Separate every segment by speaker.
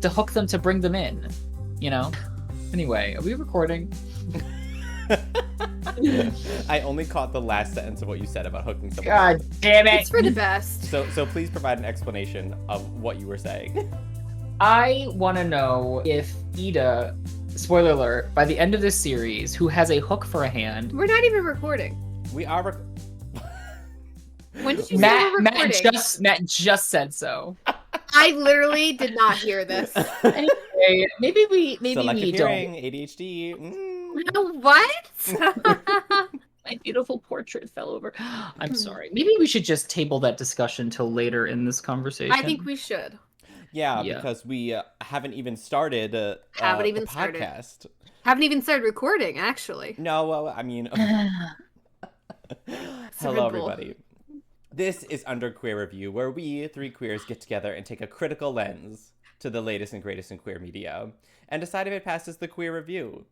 Speaker 1: to hook them to bring them in, you know? Anyway, are we recording?
Speaker 2: I only caught the last sentence of what you said about hooking someone.
Speaker 1: God damn it!
Speaker 3: It's for the best.
Speaker 2: So please provide an explanation of what you were saying.
Speaker 1: I want to know if Ida, spoiler alert, by the end of this series, who has a hook for a hand...
Speaker 3: We're not even recording.
Speaker 2: We are...
Speaker 3: When did you say we're recording?
Speaker 1: Matt just said so.
Speaker 3: I literally did not hear this.
Speaker 1: Anyway, maybe we
Speaker 2: Selective
Speaker 1: don't.
Speaker 2: hearing, ADHD.
Speaker 3: What?
Speaker 1: My beautiful portrait fell over. I'm sorry. Maybe we should just table that discussion till later in this conversation.
Speaker 3: I think we should.
Speaker 2: Yeah, because we haven't even started the podcast.
Speaker 3: Haven't even started recording, actually.
Speaker 2: No, well, I mean... Hello, everybody. This is Under Queer Review, where we, three queers, get together and take a critical lens to the latest and greatest in queer media, and decide if it passes the queer review.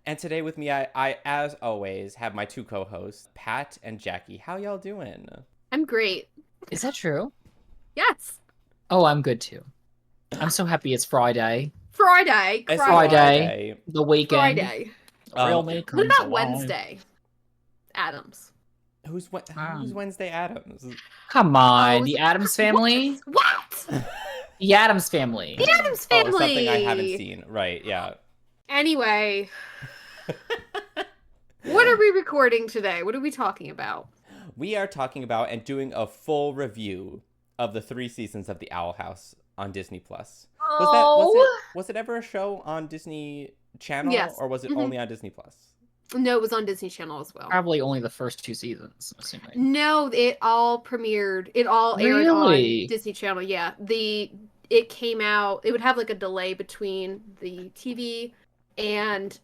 Speaker 2: And today with me, I as always, have my two co-hosts, Pat and Jackie. How y'all doing?
Speaker 3: I'm great.
Speaker 1: Is that true?
Speaker 3: Yes.
Speaker 1: Oh, I'm good too. I'm so happy it's Friday.
Speaker 3: Friday.
Speaker 2: It's
Speaker 1: Friday. The weekend.
Speaker 3: Friday.
Speaker 1: Real May
Speaker 3: What
Speaker 1: comes
Speaker 3: about
Speaker 1: along.
Speaker 3: Wednesday? Adams.
Speaker 2: Who's Wednesday Addams?
Speaker 1: Come on, the Addams Family?
Speaker 3: What?
Speaker 1: The Addams Family.
Speaker 3: The Addams Family.
Speaker 2: Oh, something I haven't seen. Right, yeah.
Speaker 3: Anyway. What are we recording today? What are we talking about?
Speaker 2: We are talking about and doing a full review of the 3 seasons of The Owl House on Disney+. Was it ever a show on Disney Channel?
Speaker 3: Yes.
Speaker 2: Or was it only on Disney+?
Speaker 3: No, it was on Disney Channel as well.
Speaker 1: Probably only the first 2 seasons, I'm assuming.
Speaker 3: No, it all premiered. It all aired on Disney Channel. Yeah, it came out. It would have like a delay between the TV and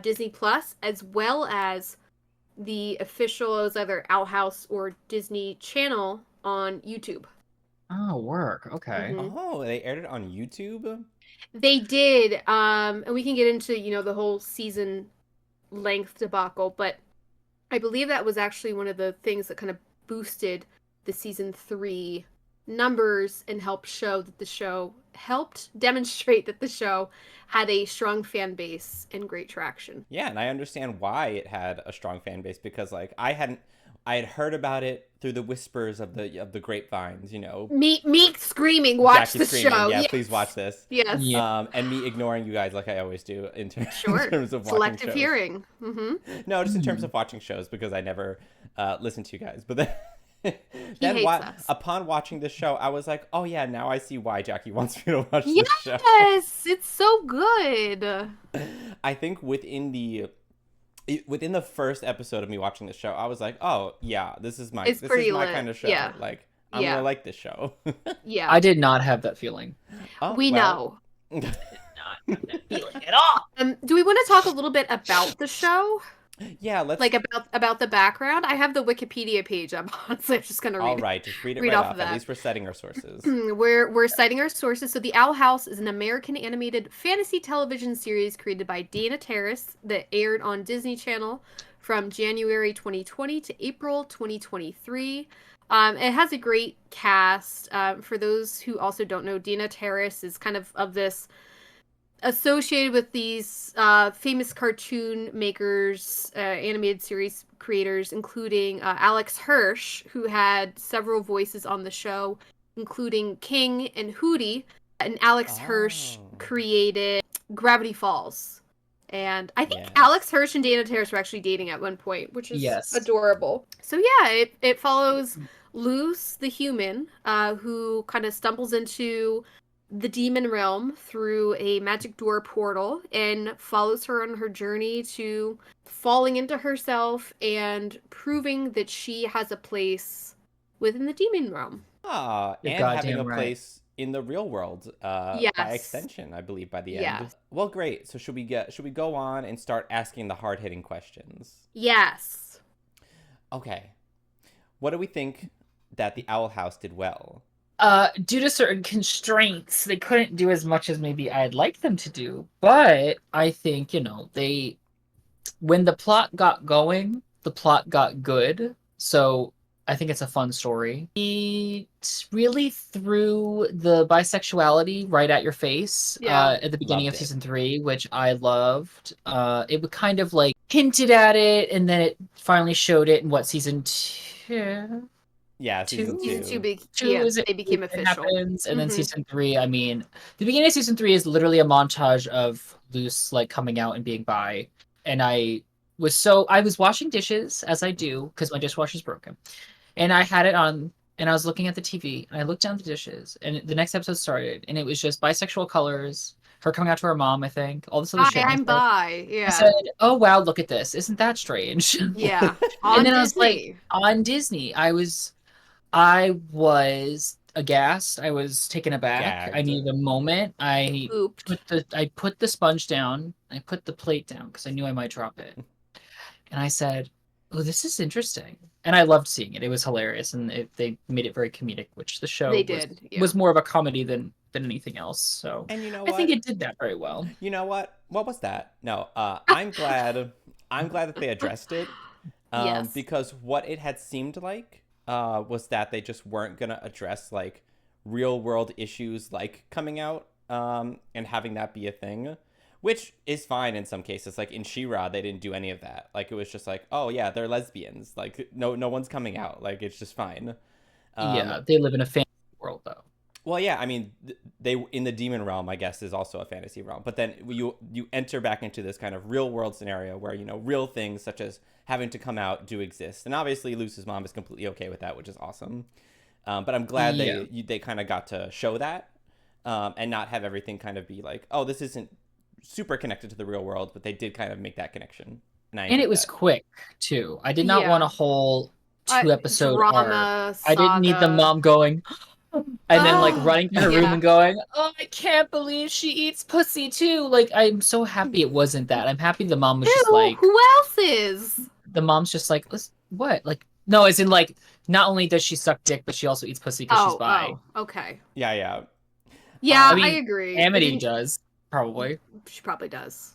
Speaker 3: Disney Plus, as well as the official, it was either Owl House or Disney Channel on YouTube.
Speaker 1: Oh, work. Okay.
Speaker 3: Mhm.
Speaker 2: Oh, they aired it on YouTube?
Speaker 3: They did, and we can get into the whole season length debacle, but I believe that was actually one of the things that kind of boosted the season 3 numbers and helped demonstrate that the show had a strong fan base and great traction.
Speaker 2: Yeah, and I understand why it had a strong fan base, because like I had heard about it through the whispers of the grapevines,
Speaker 3: Me screaming, watch
Speaker 2: Jackie
Speaker 3: the
Speaker 2: screaming,
Speaker 3: show.
Speaker 2: yeah,
Speaker 3: Yes.
Speaker 2: please watch this.
Speaker 3: Yes.
Speaker 1: Yeah.
Speaker 2: And me ignoring you guys like I always do in terms of watching
Speaker 3: Selective
Speaker 2: shows.
Speaker 3: hearing. Mm-hmm.
Speaker 2: No, just in terms of watching shows, because I never listen to you guys. But then,
Speaker 3: Hates us.
Speaker 2: upon watching this show, I was like, oh yeah, now I see why Jackie wants me to watch this show.
Speaker 3: Yes, it's so good.
Speaker 2: I think within the first episode of me watching this show, I was like, oh yeah, this is my kind of show.
Speaker 3: Yeah.
Speaker 2: Like I'm gonna like this show.
Speaker 3: Yeah.
Speaker 1: I did not have that feeling.
Speaker 2: Oh,
Speaker 3: We know.
Speaker 1: Did not have that feeling at all.
Speaker 3: Do we want to talk a little bit about the show?
Speaker 2: Yeah, let's
Speaker 3: Like about the background? I have the Wikipedia page. I'm honestly just gonna read.
Speaker 2: All right, just read it
Speaker 3: read
Speaker 2: right
Speaker 3: off
Speaker 2: off.
Speaker 3: of
Speaker 2: At
Speaker 3: that.
Speaker 2: least we're setting our sources.
Speaker 3: We're citing our sources. So The Owl House is an American animated fantasy television series created by Dana Terrace that aired on Disney Channel from January 2020 to April 2023. It has a great cast. For those who also don't know, Dana Terrace is kind of this associated with these famous cartoon makers, animated series creators, including Alex Hirsch, who had several voices on the show, including King and Hootie. And Alex Hirsch created Gravity Falls. And I think Alex Hirsch and Dana Terrace were actually dating at one point, which is adorable. So yeah, it follows Luce, the human, who kind of stumbles into the demon realm through a magic door portal and follows her on her journey to falling into herself and proving that she has a place within the demon realm.
Speaker 2: And having a place in the real world by extension, I believe, by the end.
Speaker 3: Yeah.
Speaker 2: Well, great. So should we go on and start asking the hard-hitting questions?
Speaker 3: Yes.
Speaker 2: Okay. What do we think that the Owl House did well?
Speaker 1: Due to certain constraints, they couldn't do as much as maybe I'd like them to do. But I think, when the plot got going, the plot got good. So I think it's a fun story. It really threw the bisexuality right at your face at the beginning
Speaker 2: Loved
Speaker 1: of
Speaker 2: it.
Speaker 1: season 3, which I loved. It would kind of like hinted at it, and then it finally showed it in what, season 2?
Speaker 2: Yeah, season
Speaker 3: Season 2
Speaker 2: 2.
Speaker 1: Two is
Speaker 3: they became
Speaker 1: it
Speaker 3: official.
Speaker 1: happens, and then
Speaker 3: Mhm.
Speaker 1: season 3. I mean, the beginning of season 3 is literally a montage of Luce like coming out and being bi, and I was washing dishes as I do because my dishwasher's broken, and I had it on, and I was looking at the TV, and I looked down the dishes, and the next episode started, and it was just bisexual colors, her coming out to her mom, I think, all this other
Speaker 3: Hi,
Speaker 1: shit. And
Speaker 3: I'm bi.
Speaker 1: I
Speaker 3: Yeah.
Speaker 1: said, "Oh wow, look at this! Isn't that strange?"
Speaker 3: Yeah.
Speaker 1: And
Speaker 3: On
Speaker 1: then I was like,
Speaker 3: Disney.
Speaker 1: on Disney, I was aghast. I was taken aback. I
Speaker 2: Gagged.
Speaker 1: needed a moment.
Speaker 3: Ooped.
Speaker 1: I put the sponge down. I put the plate down because I knew I might drop it. And I said, "Oh, this is interesting." And I loved seeing it. It was hilarious, and they made it very comedic, which the show
Speaker 3: They
Speaker 1: was
Speaker 3: did. Yeah.
Speaker 1: was more of a comedy than anything else. So
Speaker 2: And you know
Speaker 1: I think
Speaker 2: what?
Speaker 1: it did that very well.
Speaker 2: You know what? What was that? No, I'm glad. I'm glad that they addressed it.
Speaker 3: Yes.
Speaker 2: Because what it had seemed like was that they just weren't gonna address like real world issues like coming out and having that be a thing, which is fine in some cases. Like in She-Ra, they didn't do any of that. Like it was just like, oh yeah, they're lesbians. Like no one's coming out. Like it's just fine.
Speaker 1: Yeah, they live in a fantasy world though.
Speaker 2: Well, yeah, I mean, they in the demon realm, I guess, is also a fantasy realm. But then you enter back into this kind of real world scenario where real things such as having to come out do exist, and obviously Luce's mom is completely okay with that, which is awesome. But I'm glad
Speaker 1: Yeah.
Speaker 2: they kind of got to show that and not have everything kind of be like, oh, this isn't super connected to the real world, but they did kind of make that connection, and I
Speaker 1: And it
Speaker 2: enjoyed
Speaker 1: was
Speaker 2: that.
Speaker 1: quick too. I did not want a
Speaker 3: Yeah.
Speaker 1: whole 2 episode arc.
Speaker 3: Drama,
Speaker 1: I didn't need the
Speaker 3: saga.
Speaker 1: mom going and then like
Speaker 3: Oh,
Speaker 1: running to her room
Speaker 3: yeah.
Speaker 1: and going, "Oh, I can't believe she eats pussy too." Like I'm so happy it wasn't that. I'm happy the mom was just
Speaker 3: Ew,
Speaker 1: like
Speaker 3: who else is?
Speaker 1: the mom's just like, What?" Like no, as in like not only does she suck dick, but she also eats pussy because she's bi.
Speaker 3: Okay.
Speaker 2: Yeah.
Speaker 3: Yeah,
Speaker 1: I
Speaker 3: I
Speaker 1: mean,
Speaker 3: agree. I
Speaker 1: Amity
Speaker 3: didn't.
Speaker 1: does probably.
Speaker 3: She probably does.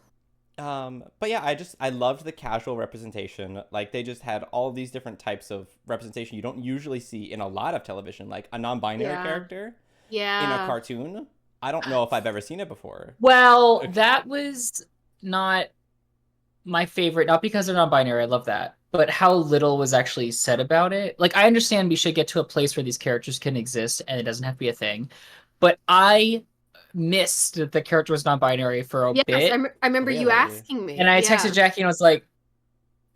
Speaker 2: But yeah, I loved the casual representation. Like they just had all these different types of representation you don't usually see in a lot of television, like a non-binary
Speaker 3: Yeah.
Speaker 2: character in a
Speaker 3: Yeah.
Speaker 2: cartoon. I don't know if I've ever seen it before.
Speaker 1: Well, that was not my favorite, not because they're non-binary, I love that, but how little was actually said about it. Like, I understand we should get to a place where these characters can exist and it doesn't have to be a thing, but I missed that the character was non-binary for a
Speaker 3: Yes,
Speaker 1: bit,
Speaker 3: I remember you
Speaker 2: Really?
Speaker 3: asking me.
Speaker 1: and I
Speaker 3: Yeah.
Speaker 1: texted Jackie and I was like,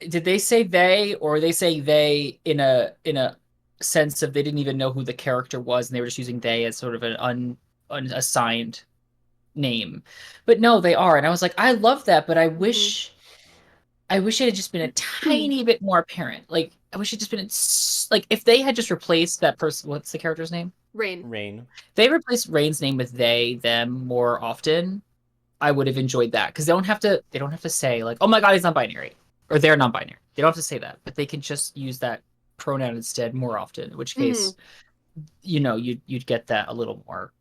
Speaker 1: "Did they say they, or they say they in a sense of they didn't even know who the character was and they were just using they as sort of an unassigned name?" But no, they are, and I was like, I love that, but I wish it had just been a tiny bit more apparent. Like, I wish it had just been like if they had just replaced that person. What's the character's name?
Speaker 3: Rain.
Speaker 2: Rain.
Speaker 1: They replaced Rain's name with they, them more often. I would have enjoyed that because they don't have to. They don't have to say like, "Oh my God, he's non-binary," or "They're non-binary." They don't have to say that, but they can just use that pronoun instead more often. In which case, you'd get that a little more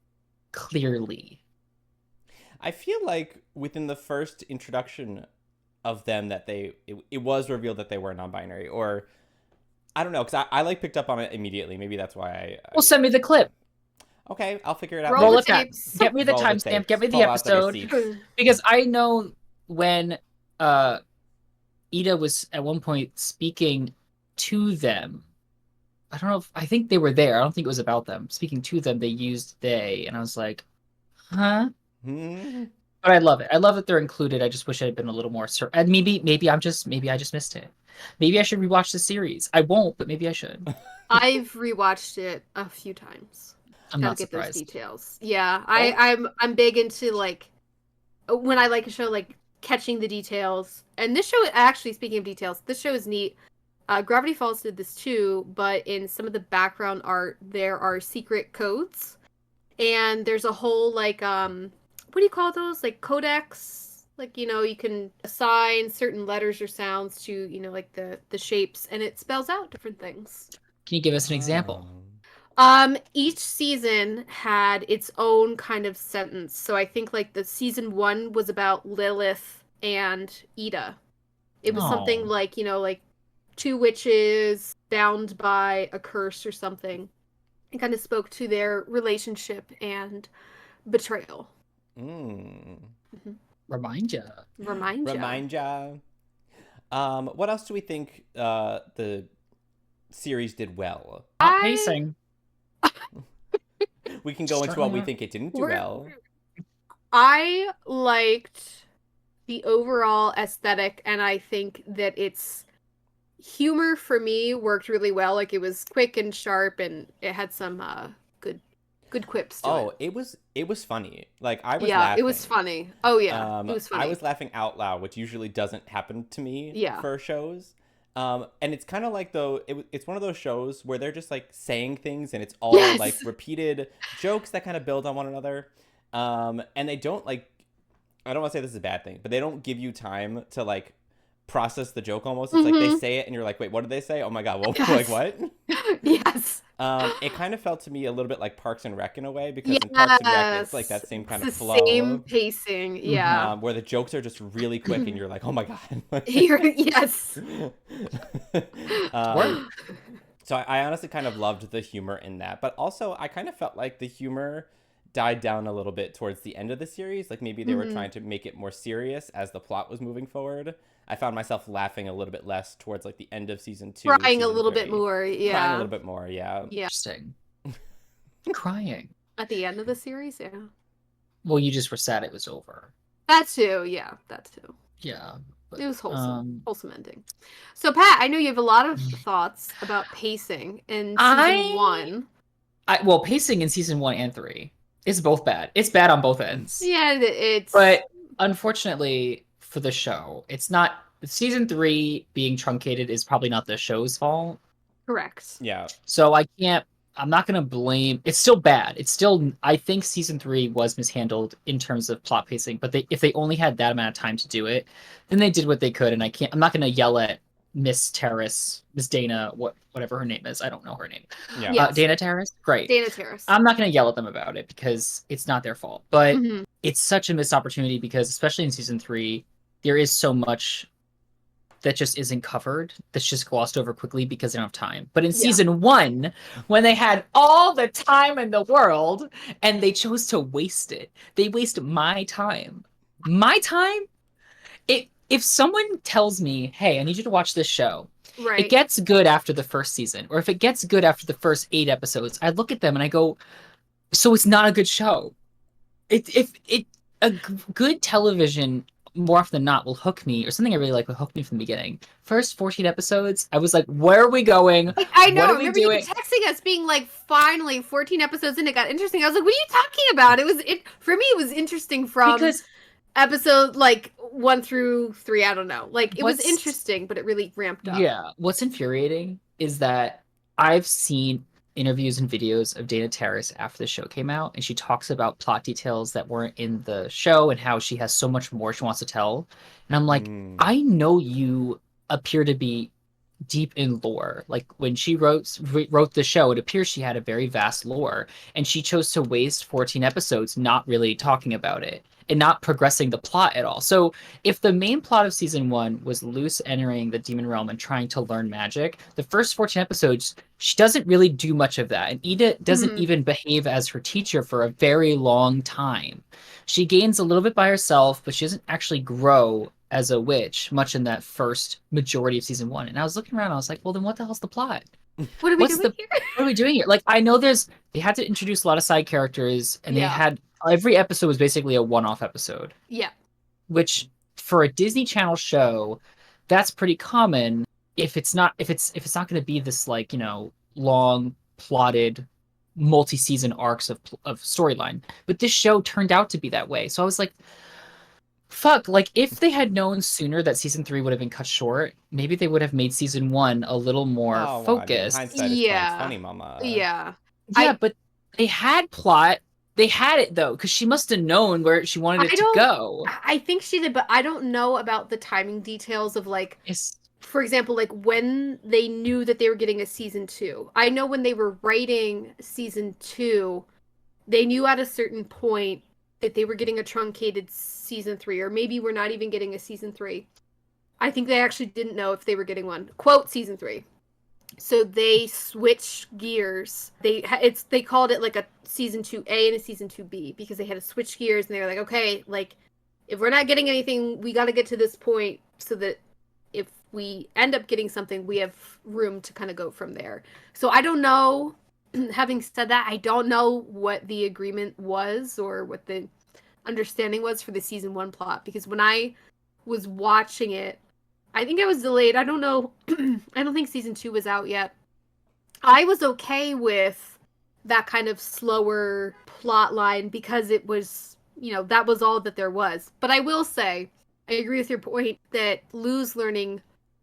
Speaker 1: clearly.
Speaker 2: I feel like within the first introduction of them that it was revealed that they were non-binary, or I don't know, because I like picked up on it immediately. Maybe that's why
Speaker 1: Well, send me the clip.
Speaker 2: Okay, I'll figure it out.
Speaker 3: Roll
Speaker 1: Roll
Speaker 3: the
Speaker 1: it back.
Speaker 3: tapes.
Speaker 1: Get me the
Speaker 2: Roll the
Speaker 1: timestamp. Get
Speaker 2: tapes.
Speaker 1: me the
Speaker 2: Pull out the
Speaker 1: episode.
Speaker 2: receipts.
Speaker 1: Because I know when Ida was at one point speaking to them. I don't know I think they were there. I don't think it was about them. Speaking to them, they used they, and I was like, huh?
Speaker 2: Hmm.
Speaker 1: But I love it. I love that they're included. I just wish it had been a little more certain. And maybe I just missed it. Maybe I should rewatch the series. I won't, but maybe I should.
Speaker 3: I've rewatched it a few times.
Speaker 1: I'm
Speaker 3: Gotta
Speaker 1: not
Speaker 3: get those
Speaker 1: surprised.
Speaker 3: details. Yeah,
Speaker 2: Oh.
Speaker 3: I'm big into like when I like a show, like catching the details. And this show, actually, speaking of details, this show is neat. Gravity Falls did this too, but in some of the background art, there are secret codes, and there's a whole like what do you call those? Like codex. Like you can assign certain letters or sounds to like the shapes, and it spells out different things.
Speaker 1: Can you give us an example?
Speaker 3: Each season had its own kind of sentence. So I think like the season 1 was about Lilith and Ida. It was something
Speaker 1: Oh.
Speaker 3: like, like two witches bound by a curse or something. It kind of spoke to their relationship and betrayal.
Speaker 2: Mm.
Speaker 1: Remind ya.
Speaker 3: Remind ya.
Speaker 2: Remind ya. What else do we think the series did well?
Speaker 1: Not pacing.
Speaker 2: We can go into what we think it didn't do well.
Speaker 3: I liked the overall aesthetic, and I think that its humor for me worked really well. Like, it was quick and sharp, and it had some good quips to it.
Speaker 2: It was funny. Like, I was
Speaker 3: Yeah,
Speaker 2: laughing.
Speaker 3: it was funny. Oh yeah, it was funny.
Speaker 2: I was laughing out loud, which usually doesn't happen to me for shows. And it's kind of like, though, it's one of those shows where they're just like saying things, and it's all like repeated jokes that kind of build on one another. And they don't, like, I don't want to say this is a bad thing, but they don't give you time to like process the joke almost. It's like they say it and you're like, wait, what did they say? Oh my God, well, like what?
Speaker 3: Yes.
Speaker 2: It kind of felt to me a little bit like Parks and Rec in a way, because in Parks and Rec, it's like that same kind of flow.
Speaker 3: Same pacing, yeah.
Speaker 2: Where the jokes are just really quick and you're like, oh my God.
Speaker 3: Yes.
Speaker 2: So I honestly kind of loved the humor in that. But also, I kind of felt like the humor died down a little bit towards the end of the series. Like, maybe they were trying to make it more serious as the plot was moving forward. I found myself laughing a little bit less towards like the end of season 2.
Speaker 3: Crying a little bit more, yeah.
Speaker 2: Crying a little bit more, yeah.
Speaker 1: Interesting. Crying.
Speaker 3: At the end of the series, yeah.
Speaker 1: Well, you just were sad it was over.
Speaker 3: That too, yeah. That too.
Speaker 1: Yeah. But,
Speaker 3: it was wholesome. Wholesome ending. So, Pat, I know you have a lot of thoughts about pacing in season 1.
Speaker 1: Well, pacing in season 1 and 3 is both bad. It's bad on both ends.
Speaker 3: Yeah, it's...
Speaker 1: But unfortunately for the show, it's not... Season 3 being truncated is probably not the show's fault.
Speaker 3: Correct.
Speaker 2: Yeah.
Speaker 1: So I'm not going to blame... It's still bad. It's still... I think season 3 was mishandled in terms of plot pacing, but if they only had that amount of time to do it, then they did what they could, and I'm not going to yell at Miss Terrace, Miss Dana, whatever her name is. I don't know her name.
Speaker 2: Yeah.
Speaker 3: Yes.
Speaker 1: Dana Terrace? Great.
Speaker 3: Dana Terrace.
Speaker 1: I'm not going to yell at them about it because it's not their fault. But it's such a missed opportunity because, especially in season 3, there is so much that just isn't covered, that's just glossed over quickly because they don't have time. But in season 1, when they had all the time in the world and they chose to waste it, they waste my time. My time? If someone tells me, hey, I need you to watch this show, it gets good after the first season, or if it gets good after the first 8 episodes, I look at them and I go, so it's not a good show. A good television, more often than not, will hook me, or something I really like will hook me from the beginning. First 14 episodes, I was like, where are we going?
Speaker 3: I know,
Speaker 1: what are
Speaker 3: I remember
Speaker 1: we doing?
Speaker 3: you texting us being like, finally, 14 episodes in, it got interesting. I was like, what are you talking about? For me, it was interesting from... Because episode like 1 through 3, I don't know. Like, it was interesting, but it really ramped up.
Speaker 1: Yeah. What's infuriating is that I've seen interviews and videos of Dana Terrace after the show came out, and she talks about plot details that weren't in the show and how she has so much more she wants to tell. And I'm like, I know you appear to be deep in lore. Like, when she wrote the show, it appears she had a very vast lore, and she chose to waste 14 episodes not really talking about it and not progressing the plot at all. So if the main plot of season 1 was Luce entering the demon realm and trying to learn magic, the first 14 episodes, she doesn't really do much of that. And Ida doesn't even behave as her teacher for a very long time. She gains a little bit by herself, but she doesn't actually grow as a witch much in that first majority of season 1. And I was looking around, I was like, well, then what the hell's the plot?
Speaker 3: What are we doing here?
Speaker 1: What are we doing here? Like, I know they had to introduce a lot of side characters, and they had... Every episode was basically a one-off episode. Yeah. Which, for a Disney Channel show, that's pretty common. If it's not going to be this, like, you know, long plotted multi-season arcs of storyline. But this show turned out to be that way. So I was like, fuck, like, if they had known sooner that season 3 would have been cut short, maybe they would have made season 1 a little more focused.
Speaker 2: Hindsight is 20/20, mama.
Speaker 3: Yeah.
Speaker 1: But they had plot. They had it, though, because she must have known where she wanted it to go.
Speaker 3: I think she did, but I don't know about the timing details of, like, for example, like, when they knew that they were getting a season 2. I know when they were writing season 2, they knew at a certain point that they were getting a truncated season 3, or maybe we're not even getting a season 3. I think they actually didn't know if they were getting one. Quote season 3. So they switched gears. They called it like a season 2A and a season 2B because they had to switch gears and they were like, okay, like if we're not getting anything, we got to get to this point so that if we end up getting something, we have room to kind of go from there. So I don't know. Having said that, I don't know what the agreement was or what the understanding was for the season 1 plot because when I was watching it, I think it was delayed. I don't know. I don't think season 2 was out yet. I was okay with that kind of slower plot line because it was, that was all that there was. But I will say, I agree with your point that Lou's learning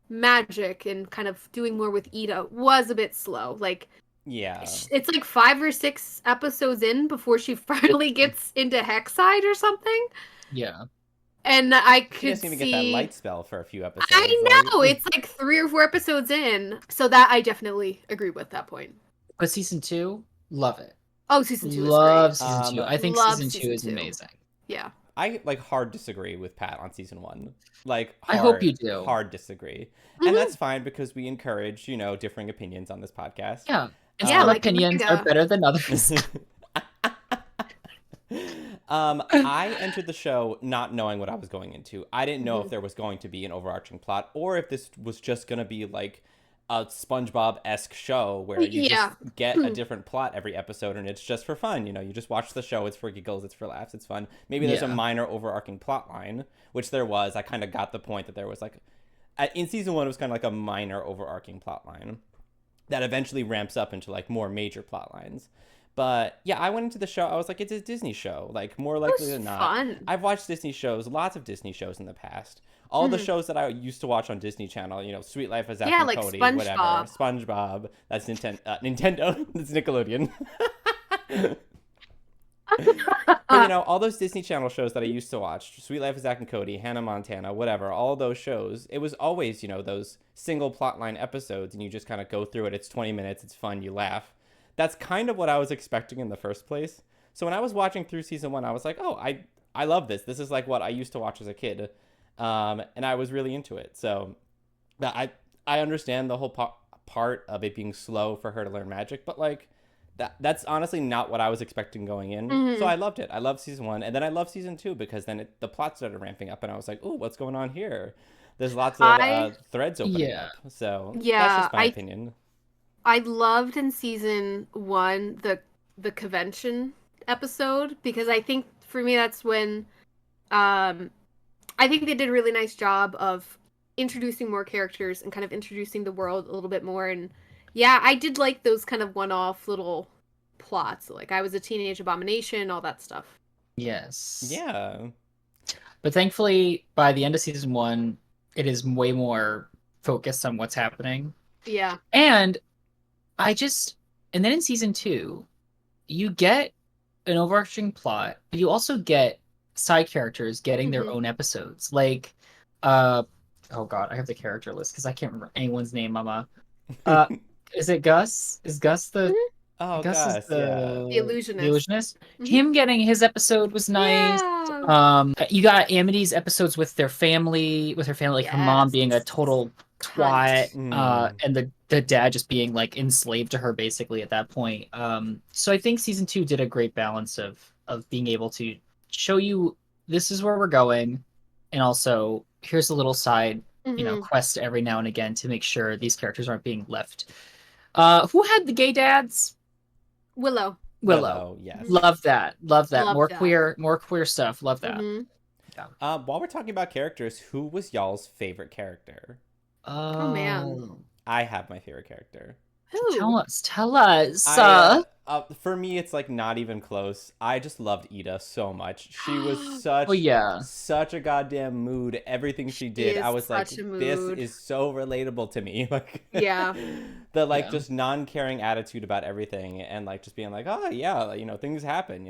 Speaker 3: magic and kind of doing more with Ida was a bit slow. Like,
Speaker 2: Yeah.
Speaker 3: it's like 5 or 6 episodes in before she finally gets into Hexside or something.
Speaker 1: Yeah.
Speaker 3: And I could
Speaker 2: She doesn't even get that light spell for a few episodes.
Speaker 3: I know! It's like 3 or 4 episodes in. So that I definitely agree with that point.
Speaker 1: But season 2, love it.
Speaker 3: Oh, season 2 is
Speaker 1: Love
Speaker 3: great.
Speaker 1: season 2. I think
Speaker 3: love
Speaker 1: season 2
Speaker 3: season
Speaker 1: is
Speaker 3: 2.
Speaker 1: amazing.
Speaker 3: Yeah.
Speaker 2: I hard disagree with Pat on season 1. Like,
Speaker 1: I hope you do.
Speaker 2: Hard disagree.
Speaker 3: Mhm.
Speaker 2: And that's fine because we encourage, differing opinions on this podcast.
Speaker 1: Yeah. And
Speaker 3: Yeah,
Speaker 1: some
Speaker 3: like
Speaker 1: opinions
Speaker 3: manga.
Speaker 1: are better than others.
Speaker 2: I entered the show not knowing what I was going into. I didn't know
Speaker 3: Mhm.
Speaker 2: if there was going to be an overarching plot or if this was just going to be like a SpongeBob-esque show where you
Speaker 3: Yeah.
Speaker 2: just get a different plot every episode and it's just for fun. You just watch the show. It's for giggles. It's for laughs. It's fun. Maybe there's a
Speaker 1: Yeah.
Speaker 2: minor overarching plot line, which there was. I kind of got the point that there was like, in season 1, it was kind of like a minor overarching plot line that eventually ramps up into like more major plot lines. But yeah, I went into the show. I was like, it's a Disney show. Like, more likely than not.
Speaker 3: Fun.
Speaker 2: I've watched Disney shows, lots of Disney shows in the past. All the shows that I used to watch on Disney Channel, Sweet Life of Zack
Speaker 3: Yeah,
Speaker 2: and
Speaker 3: like
Speaker 2: Cody,
Speaker 3: SpongeBob.
Speaker 2: whatever. SpongeBob. That's Nintendo. That's Nickelodeon. But, all those Disney Channel shows that I used to watch, Sweet Life of Zack and Cody, Hannah Montana, whatever, all those shows, it was always, those single plotline episodes, and you just kind of go through it. It's 20 minutes. It's fun. You laugh. That's kind of what I was expecting in the first place. So when I was watching through season 1, I was like, oh, I love this. This is like what I used to watch as a kid. And I was really into it. So I understand the whole part of it being slow for her to learn magic, but like that's honestly not what I was expecting going in.
Speaker 3: Mhm.
Speaker 2: So I loved it. I loved season 1, and then I loved season 2 because then the plot started ramping up, and I was like, oh, what's going on here? There's lots of threads opening up. So
Speaker 3: Yeah,
Speaker 2: that's just my opinion.
Speaker 3: I loved in season 1 the convention episode because I think for me that's when I think they did a really nice job of introducing more characters and kind of introducing the world a little bit more. And yeah, I did like those kind of one-off little plots. Like I was a teenage abomination, all that stuff.
Speaker 1: Yes.
Speaker 2: Yeah.
Speaker 1: But thankfully, by the end of season 1, it is way more focused on what's happening.
Speaker 3: Yeah.
Speaker 1: And then in season 2, you get an overarching plot, but you also get side characters getting their own episodes. Like, oh god, I have the character list because I can't remember anyone's name, Mama. Is it Gus? Is Gus the...
Speaker 2: Oh,
Speaker 1: Gus is
Speaker 3: The illusionist.
Speaker 1: The illusionist.
Speaker 3: Mhm.
Speaker 1: Him getting his episode was nice.
Speaker 3: Yeah.
Speaker 1: You got Amity's episodes with her family, like her mom being a total twat, and the dad just being like enslaved to her basically at that point. So I think season 2 did a great balance of being able to show you this is where we're going, and also here's a little side quest every now and again to make sure these characters aren't being left. Who had the gay dads?
Speaker 3: Willow.
Speaker 2: Yes.
Speaker 1: Love that.
Speaker 3: Love
Speaker 1: more
Speaker 3: that.
Speaker 1: queer stuff. Love that.
Speaker 3: Mhm.
Speaker 2: While we're talking about characters, who was y'all's favorite character?
Speaker 3: Oh, man.
Speaker 2: I have my favorite character.
Speaker 3: Who?
Speaker 1: Tell us.
Speaker 2: For me, it's like not even close. I just loved Ida so much. She was such a goddamn mood. Everything she did, I was like, this is so relatable to me. Like,
Speaker 3: yeah,
Speaker 2: the just non-caring attitude about everything, and like just being like, oh yeah, things happen.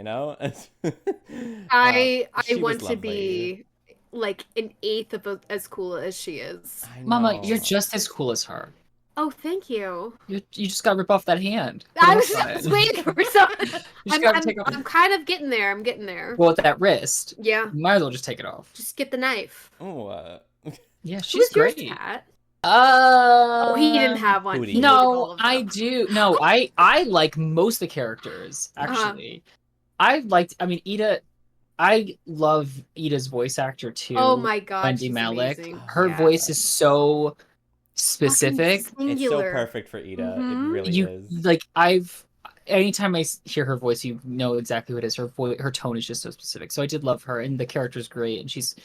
Speaker 3: I
Speaker 2: She was
Speaker 3: want to
Speaker 2: lovely.
Speaker 3: be like an eighth of as cool as she is.
Speaker 2: I
Speaker 1: Mama,
Speaker 2: know.
Speaker 1: you're just as cool as her.
Speaker 3: Oh, thank you.
Speaker 1: You just got to rip off that hand.
Speaker 3: I was just waiting for something.
Speaker 1: You just gotta take off.
Speaker 3: I'm kind of getting there. I'm getting there.
Speaker 1: Well, with that wrist,
Speaker 3: Yeah.
Speaker 1: you might as well just take it off.
Speaker 3: Just get the knife.
Speaker 2: Oh,
Speaker 1: Yeah,
Speaker 3: Who
Speaker 1: she's
Speaker 3: was yours,
Speaker 1: great.
Speaker 3: Kat? Oh, he didn't have one.
Speaker 2: Hootie.
Speaker 3: He hated all
Speaker 1: No,
Speaker 3: of
Speaker 1: I
Speaker 3: them.
Speaker 1: do. No, I like most of the characters, actually. I mean, I love Ida's voice actor
Speaker 3: Oh
Speaker 1: too,
Speaker 3: my god,
Speaker 1: Wendy
Speaker 3: she's
Speaker 1: Malick.
Speaker 3: amazing.
Speaker 1: Her
Speaker 3: Yeah.
Speaker 1: voice is so
Speaker 3: Fucking
Speaker 1: specific.
Speaker 2: It's so
Speaker 3: singular.
Speaker 2: perfect for Ida. It
Speaker 3: Mhm.
Speaker 2: really
Speaker 1: You
Speaker 2: is.
Speaker 1: like anytime I hear her voice, you know exactly what it is. Her tone is just so specific. So I did love her, and the character's great, and she's,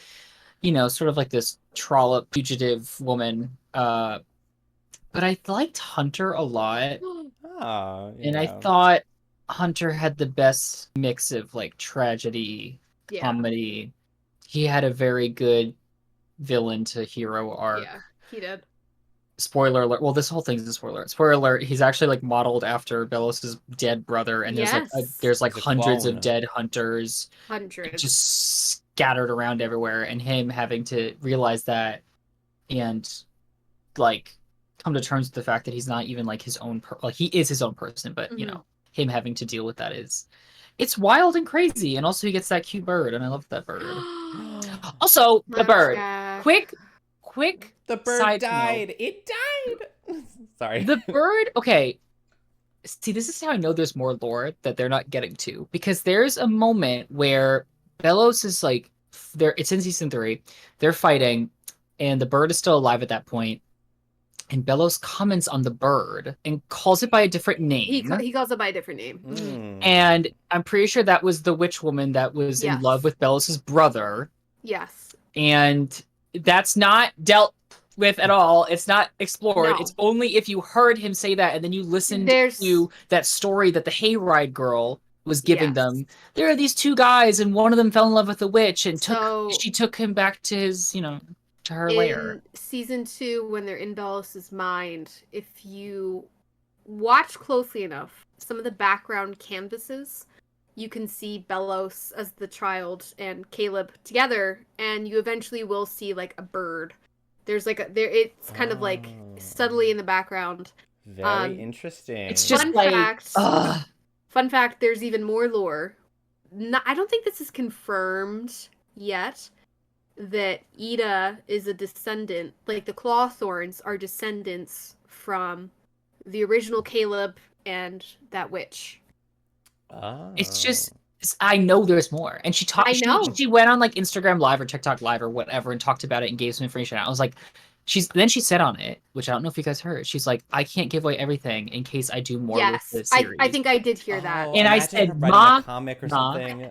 Speaker 1: sort of like this trollop fugitive woman. But I liked Hunter a lot,
Speaker 2: Ah,
Speaker 1: and I
Speaker 2: yeah.
Speaker 1: thought Hunter had the best mix of like tragedy,
Speaker 3: Yeah.
Speaker 1: comedy. He had a very good villain to hero arc.
Speaker 3: Yeah, he did.
Speaker 1: Spoiler alert. Well, this whole thing's a spoiler alert. Spoiler alert. He's actually like modeled after Belos's dead brother, and
Speaker 3: Yes.
Speaker 1: there's like
Speaker 2: He's a
Speaker 1: hundreds of
Speaker 2: clone.
Speaker 1: dead hunters
Speaker 3: Hundreds.
Speaker 1: just scattered around everywhere, and him having to realize that and like come to terms with the fact that he's not even like his own like he is his own person, but
Speaker 3: Mhm.
Speaker 1: him having to deal with that it's wild and crazy. And also he gets that cute bird, and I love that bird. Also, the bird.
Speaker 3: Jack.
Speaker 1: Quick
Speaker 2: The bird
Speaker 1: side
Speaker 2: died.
Speaker 1: note.
Speaker 2: It died. Sorry.
Speaker 1: The bird, okay. See, this is how I know there's more lore that they're not getting to, because there's a moment where Belos is like it's in season 3. They're fighting, and the bird is still alive at that point. And Belos comments on the bird and calls it by a different name.
Speaker 3: He calls it by a different name.
Speaker 1: And I'm pretty sure that was the witch woman that was in love with Belos's brother.
Speaker 3: Yes.
Speaker 1: And that's not dealt with at all. It's not explored.
Speaker 3: No.
Speaker 1: It's only if you heard him say that and then you listened to that story that the hayride girl was giving them. There are these two guys, and one of them fell in love with the witch, and she took him back to his, to her lair.
Speaker 3: In season 2, when they're in Belos's mind, if you watch closely enough, some of the background canvases, you can see Belos as the child and Caleb together, and you eventually will see like a bird. There's like it's kind of like subtly in the background.
Speaker 2: Very interesting.
Speaker 1: It's just
Speaker 3: fun fact, there's even more lore. I don't think this is confirmed yet, that Ida is a descendant, like the Clawthorns are descendants from the original Caleb and that witch.
Speaker 1: It's just, I know there's more. And she talked. She went on like Instagram Live or TikTok Live or whatever and talked about it and gave some information. I was like, then she said on it, which I don't know if you guys heard. She's like, I can't give away everything in case I do more with the series.
Speaker 3: I think I did hear that.
Speaker 1: And I said,
Speaker 2: a comic or something.
Speaker 3: I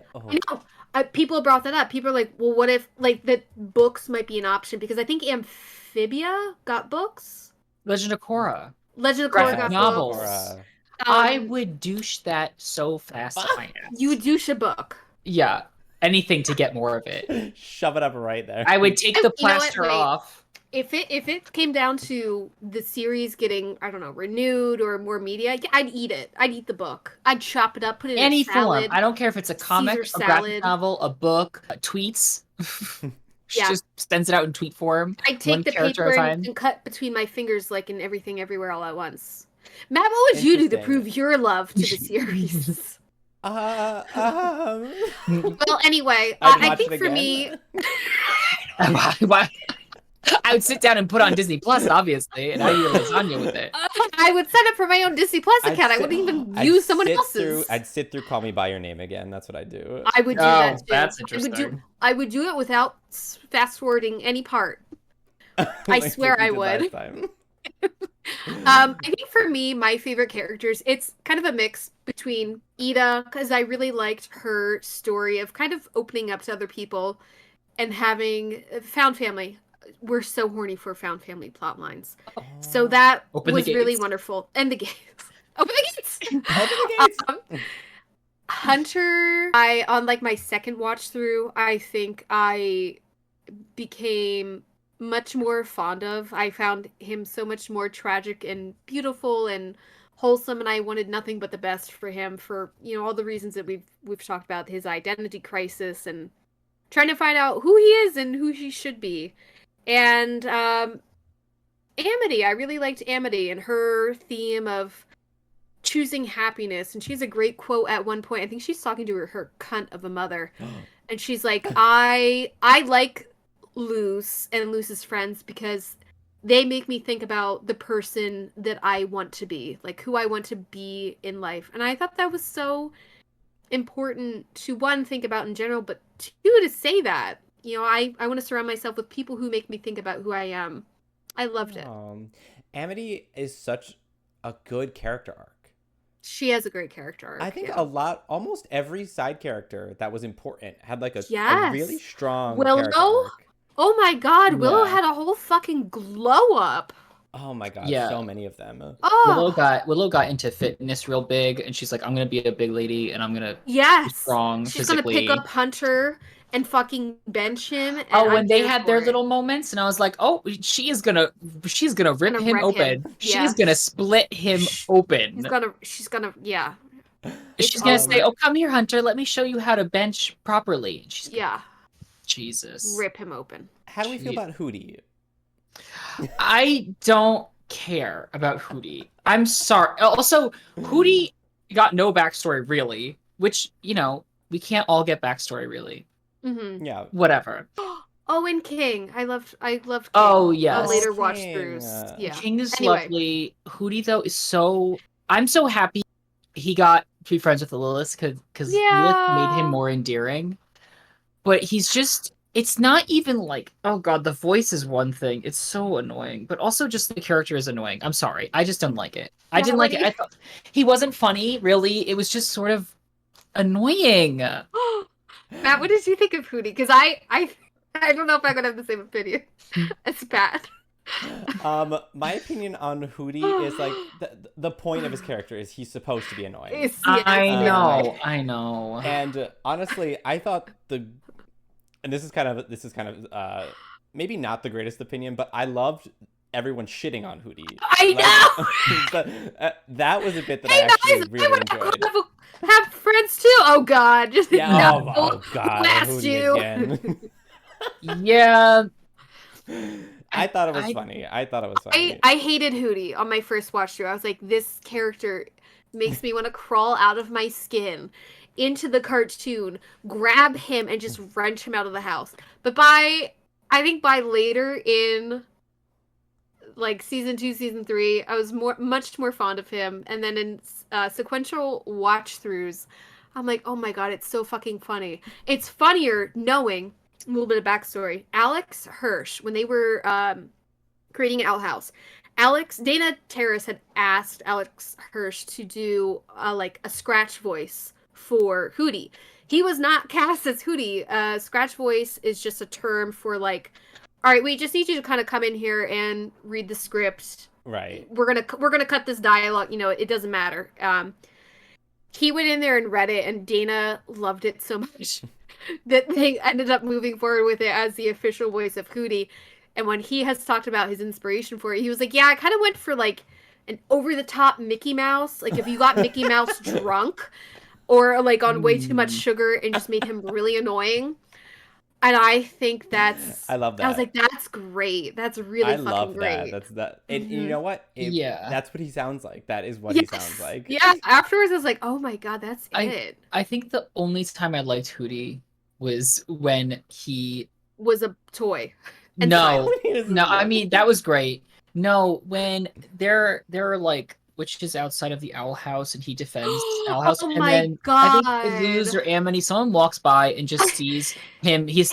Speaker 3: know. People brought that up. People are like, well, what if like the books might be an option? Because I think Amphibia got books.
Speaker 1: Legend of Korra
Speaker 3: got
Speaker 1: novels.
Speaker 3: books.
Speaker 1: I would douche that so fast.
Speaker 3: You would douche a book.
Speaker 1: Yeah, anything to get more of it.
Speaker 2: Shove it up right there.
Speaker 1: I would take the plaster off.
Speaker 3: If it came down to the series getting, I don't know, renewed or more media, I'd eat it. I'd eat the book. I'd chop it up, put it in a salad.
Speaker 1: Form. I don't care if it's a comic, a graphic novel, a book, tweets. She just sends it out in tweet form.
Speaker 3: I'd take the paper and cut between my fingers like in Everything Everywhere All at Once. Matt, what would you do to prove your love to the series?
Speaker 2: Well,
Speaker 3: anyway, I think for me...
Speaker 1: Why? I would sit down and put on Disney Plus, obviously, and I eat lasagna with it.
Speaker 3: I would sign up for my own Disney Plus account. I wouldn't even use someone else's.
Speaker 2: I'd sit through Call Me by Your Name again. That's what I'd do.
Speaker 3: I would do that too.
Speaker 1: That's interesting.
Speaker 3: I would do it without fast forwarding any part. I swear I would. I think for me, my favorite characters, it's kind of a mix between Ida, because I really liked her story of kind of opening up to other people and having found family. We're so horny for found family plot lines. So that was really wonderful. And the gates. Open the gates!
Speaker 2: Open the gates!
Speaker 3: Hunter, on like my second watch through, I think I became much more fond of. I found him so much more tragic and beautiful and wholesome, and I wanted nothing but the best for him for, all the reasons that we've talked about, his identity crisis and trying to find out who he is and who he should be. And Amity, I really liked Amity and her theme of choosing happiness. And she has a great quote at one point. I think she's talking to her cunt of a mother. And she's like, I like Luce and Luce's friends because they make me think about the person that I want to be, like who I want to be in life. And I thought that was so important to one, think about in general, but two, to say that. I want to surround myself with people who make me think about who I am. I loved it.
Speaker 2: Amity is such a good character arc.
Speaker 3: She has a great character arc.
Speaker 2: I think
Speaker 3: yeah.
Speaker 2: almost every side character that was important had like a
Speaker 3: Yes.
Speaker 2: really strong
Speaker 3: Willow?
Speaker 2: character arc.
Speaker 3: Oh my god, Willow
Speaker 1: Yeah.
Speaker 3: had a whole fucking glow up.
Speaker 2: Oh my god,
Speaker 1: Yeah.
Speaker 2: so many of them.
Speaker 3: Oh,
Speaker 1: Willow got into fitness real big, and she's like, I'm gonna be a big lady, and I'm gonna be
Speaker 3: yes.
Speaker 1: strong
Speaker 3: She's
Speaker 1: physically.
Speaker 3: gonna pick up Hunter and fucking bench him. And
Speaker 1: Oh, when
Speaker 3: I'm
Speaker 1: they
Speaker 3: here
Speaker 1: had
Speaker 3: for
Speaker 1: their
Speaker 3: it.
Speaker 1: little moments, and I was like, oh, she's gonna rip
Speaker 3: Gonna
Speaker 1: him
Speaker 3: wreck
Speaker 1: open.
Speaker 3: him.
Speaker 1: She's
Speaker 3: Yeah.
Speaker 1: gonna split him open.
Speaker 3: She's gonna, yeah.
Speaker 1: She's gonna
Speaker 3: over.
Speaker 1: say, "Oh, come here, Hunter. Let me show you how to bench properly." And she's
Speaker 3: Yeah.
Speaker 1: Jesus.
Speaker 3: Rip him open.
Speaker 2: How do we feel about Hootie?
Speaker 1: I don't care about Hootie. I'm sorry. Also, Hootie got no backstory really, which, we can't all get backstory really.
Speaker 3: Mm-hmm.
Speaker 2: Yeah.
Speaker 1: Whatever.
Speaker 3: Oh, and King. I loved King.
Speaker 1: Oh, yes.
Speaker 3: On later
Speaker 2: King.
Speaker 3: watch throughs. Yeah.
Speaker 1: King is
Speaker 3: Anyway.
Speaker 1: lovely. Hootie, though, is so... I'm so happy he got to be friends with Lilith, because Lilith made him more endearing. But he's just... It's not even like, oh god, the voice is one thing. It's so annoying. But also just the character is annoying. I'm sorry. I just don't like it. I didn't like it. I thought he wasn't funny, really. It was just sort of annoying.
Speaker 3: Matt, what did you think of Hootie? Because I don't know if I'm gonna have the same opinion. It's bad.
Speaker 2: My opinion on Hootie is like the point of his character is he's supposed to be annoying.
Speaker 1: I know.
Speaker 2: And honestly, I thought and this is kind of maybe not the greatest opinion, but I loved everyone shitting on Hootie.
Speaker 3: I know.
Speaker 2: But that was a bit that I actually really enjoyed.
Speaker 3: Have friends too. Oh god, just
Speaker 2: Yeah.
Speaker 3: no.
Speaker 2: Oh god.
Speaker 3: Blast
Speaker 2: Hootie
Speaker 3: you.
Speaker 2: Again.
Speaker 1: Yeah.
Speaker 2: I thought it was funny.
Speaker 3: I hated Hootie on my first watch through. I was like, this character makes me want to crawl out of my skin into the cartoon, grab him, and just wrench him out of the house. But I think by later in like season 2, season 3, I was much more fond of him. And then in sequential watch throughs, I'm like, oh my god, it's so fucking funny. It's funnier knowing a little bit of backstory. Alex Hirsch, when they were creating Owl House, Dana Terrace had asked Alex Hirsch to do like a scratch voice for Hootie. He was not cast as Hootie. Scratch voice is just a term for like, all right, we just need you to kind of come in here and read the script.
Speaker 2: Right.
Speaker 3: We're gonna cut this dialogue. It doesn't matter. He went in there and read it, and Dana loved it so much that they ended up moving forward with it as the official voice of Hootie. And when he has talked about his inspiration for it, he was like, yeah, I kind of went for like an over-the-top Mickey Mouse. Like if you got Mickey Mouse drunk or like on way too much sugar and just made him really annoying. And I think
Speaker 2: I love that.
Speaker 3: I was like, that's great. That's really fucking great.
Speaker 2: That's that. And you know what?
Speaker 1: Yeah.
Speaker 2: That's what he sounds like. That is what he sounds like.
Speaker 3: Yeah. Afterwards, I was like, oh my god, that's it.
Speaker 1: I think the only time I liked Hootie was when he
Speaker 3: was a toy.
Speaker 1: No, I mean that was great. No, when they're like witches outside of the Owl House and he defends Owl House,
Speaker 3: oh
Speaker 1: and
Speaker 3: my
Speaker 1: then
Speaker 3: god.
Speaker 1: I think Luz or Amity, someone walks by and just sees him. He's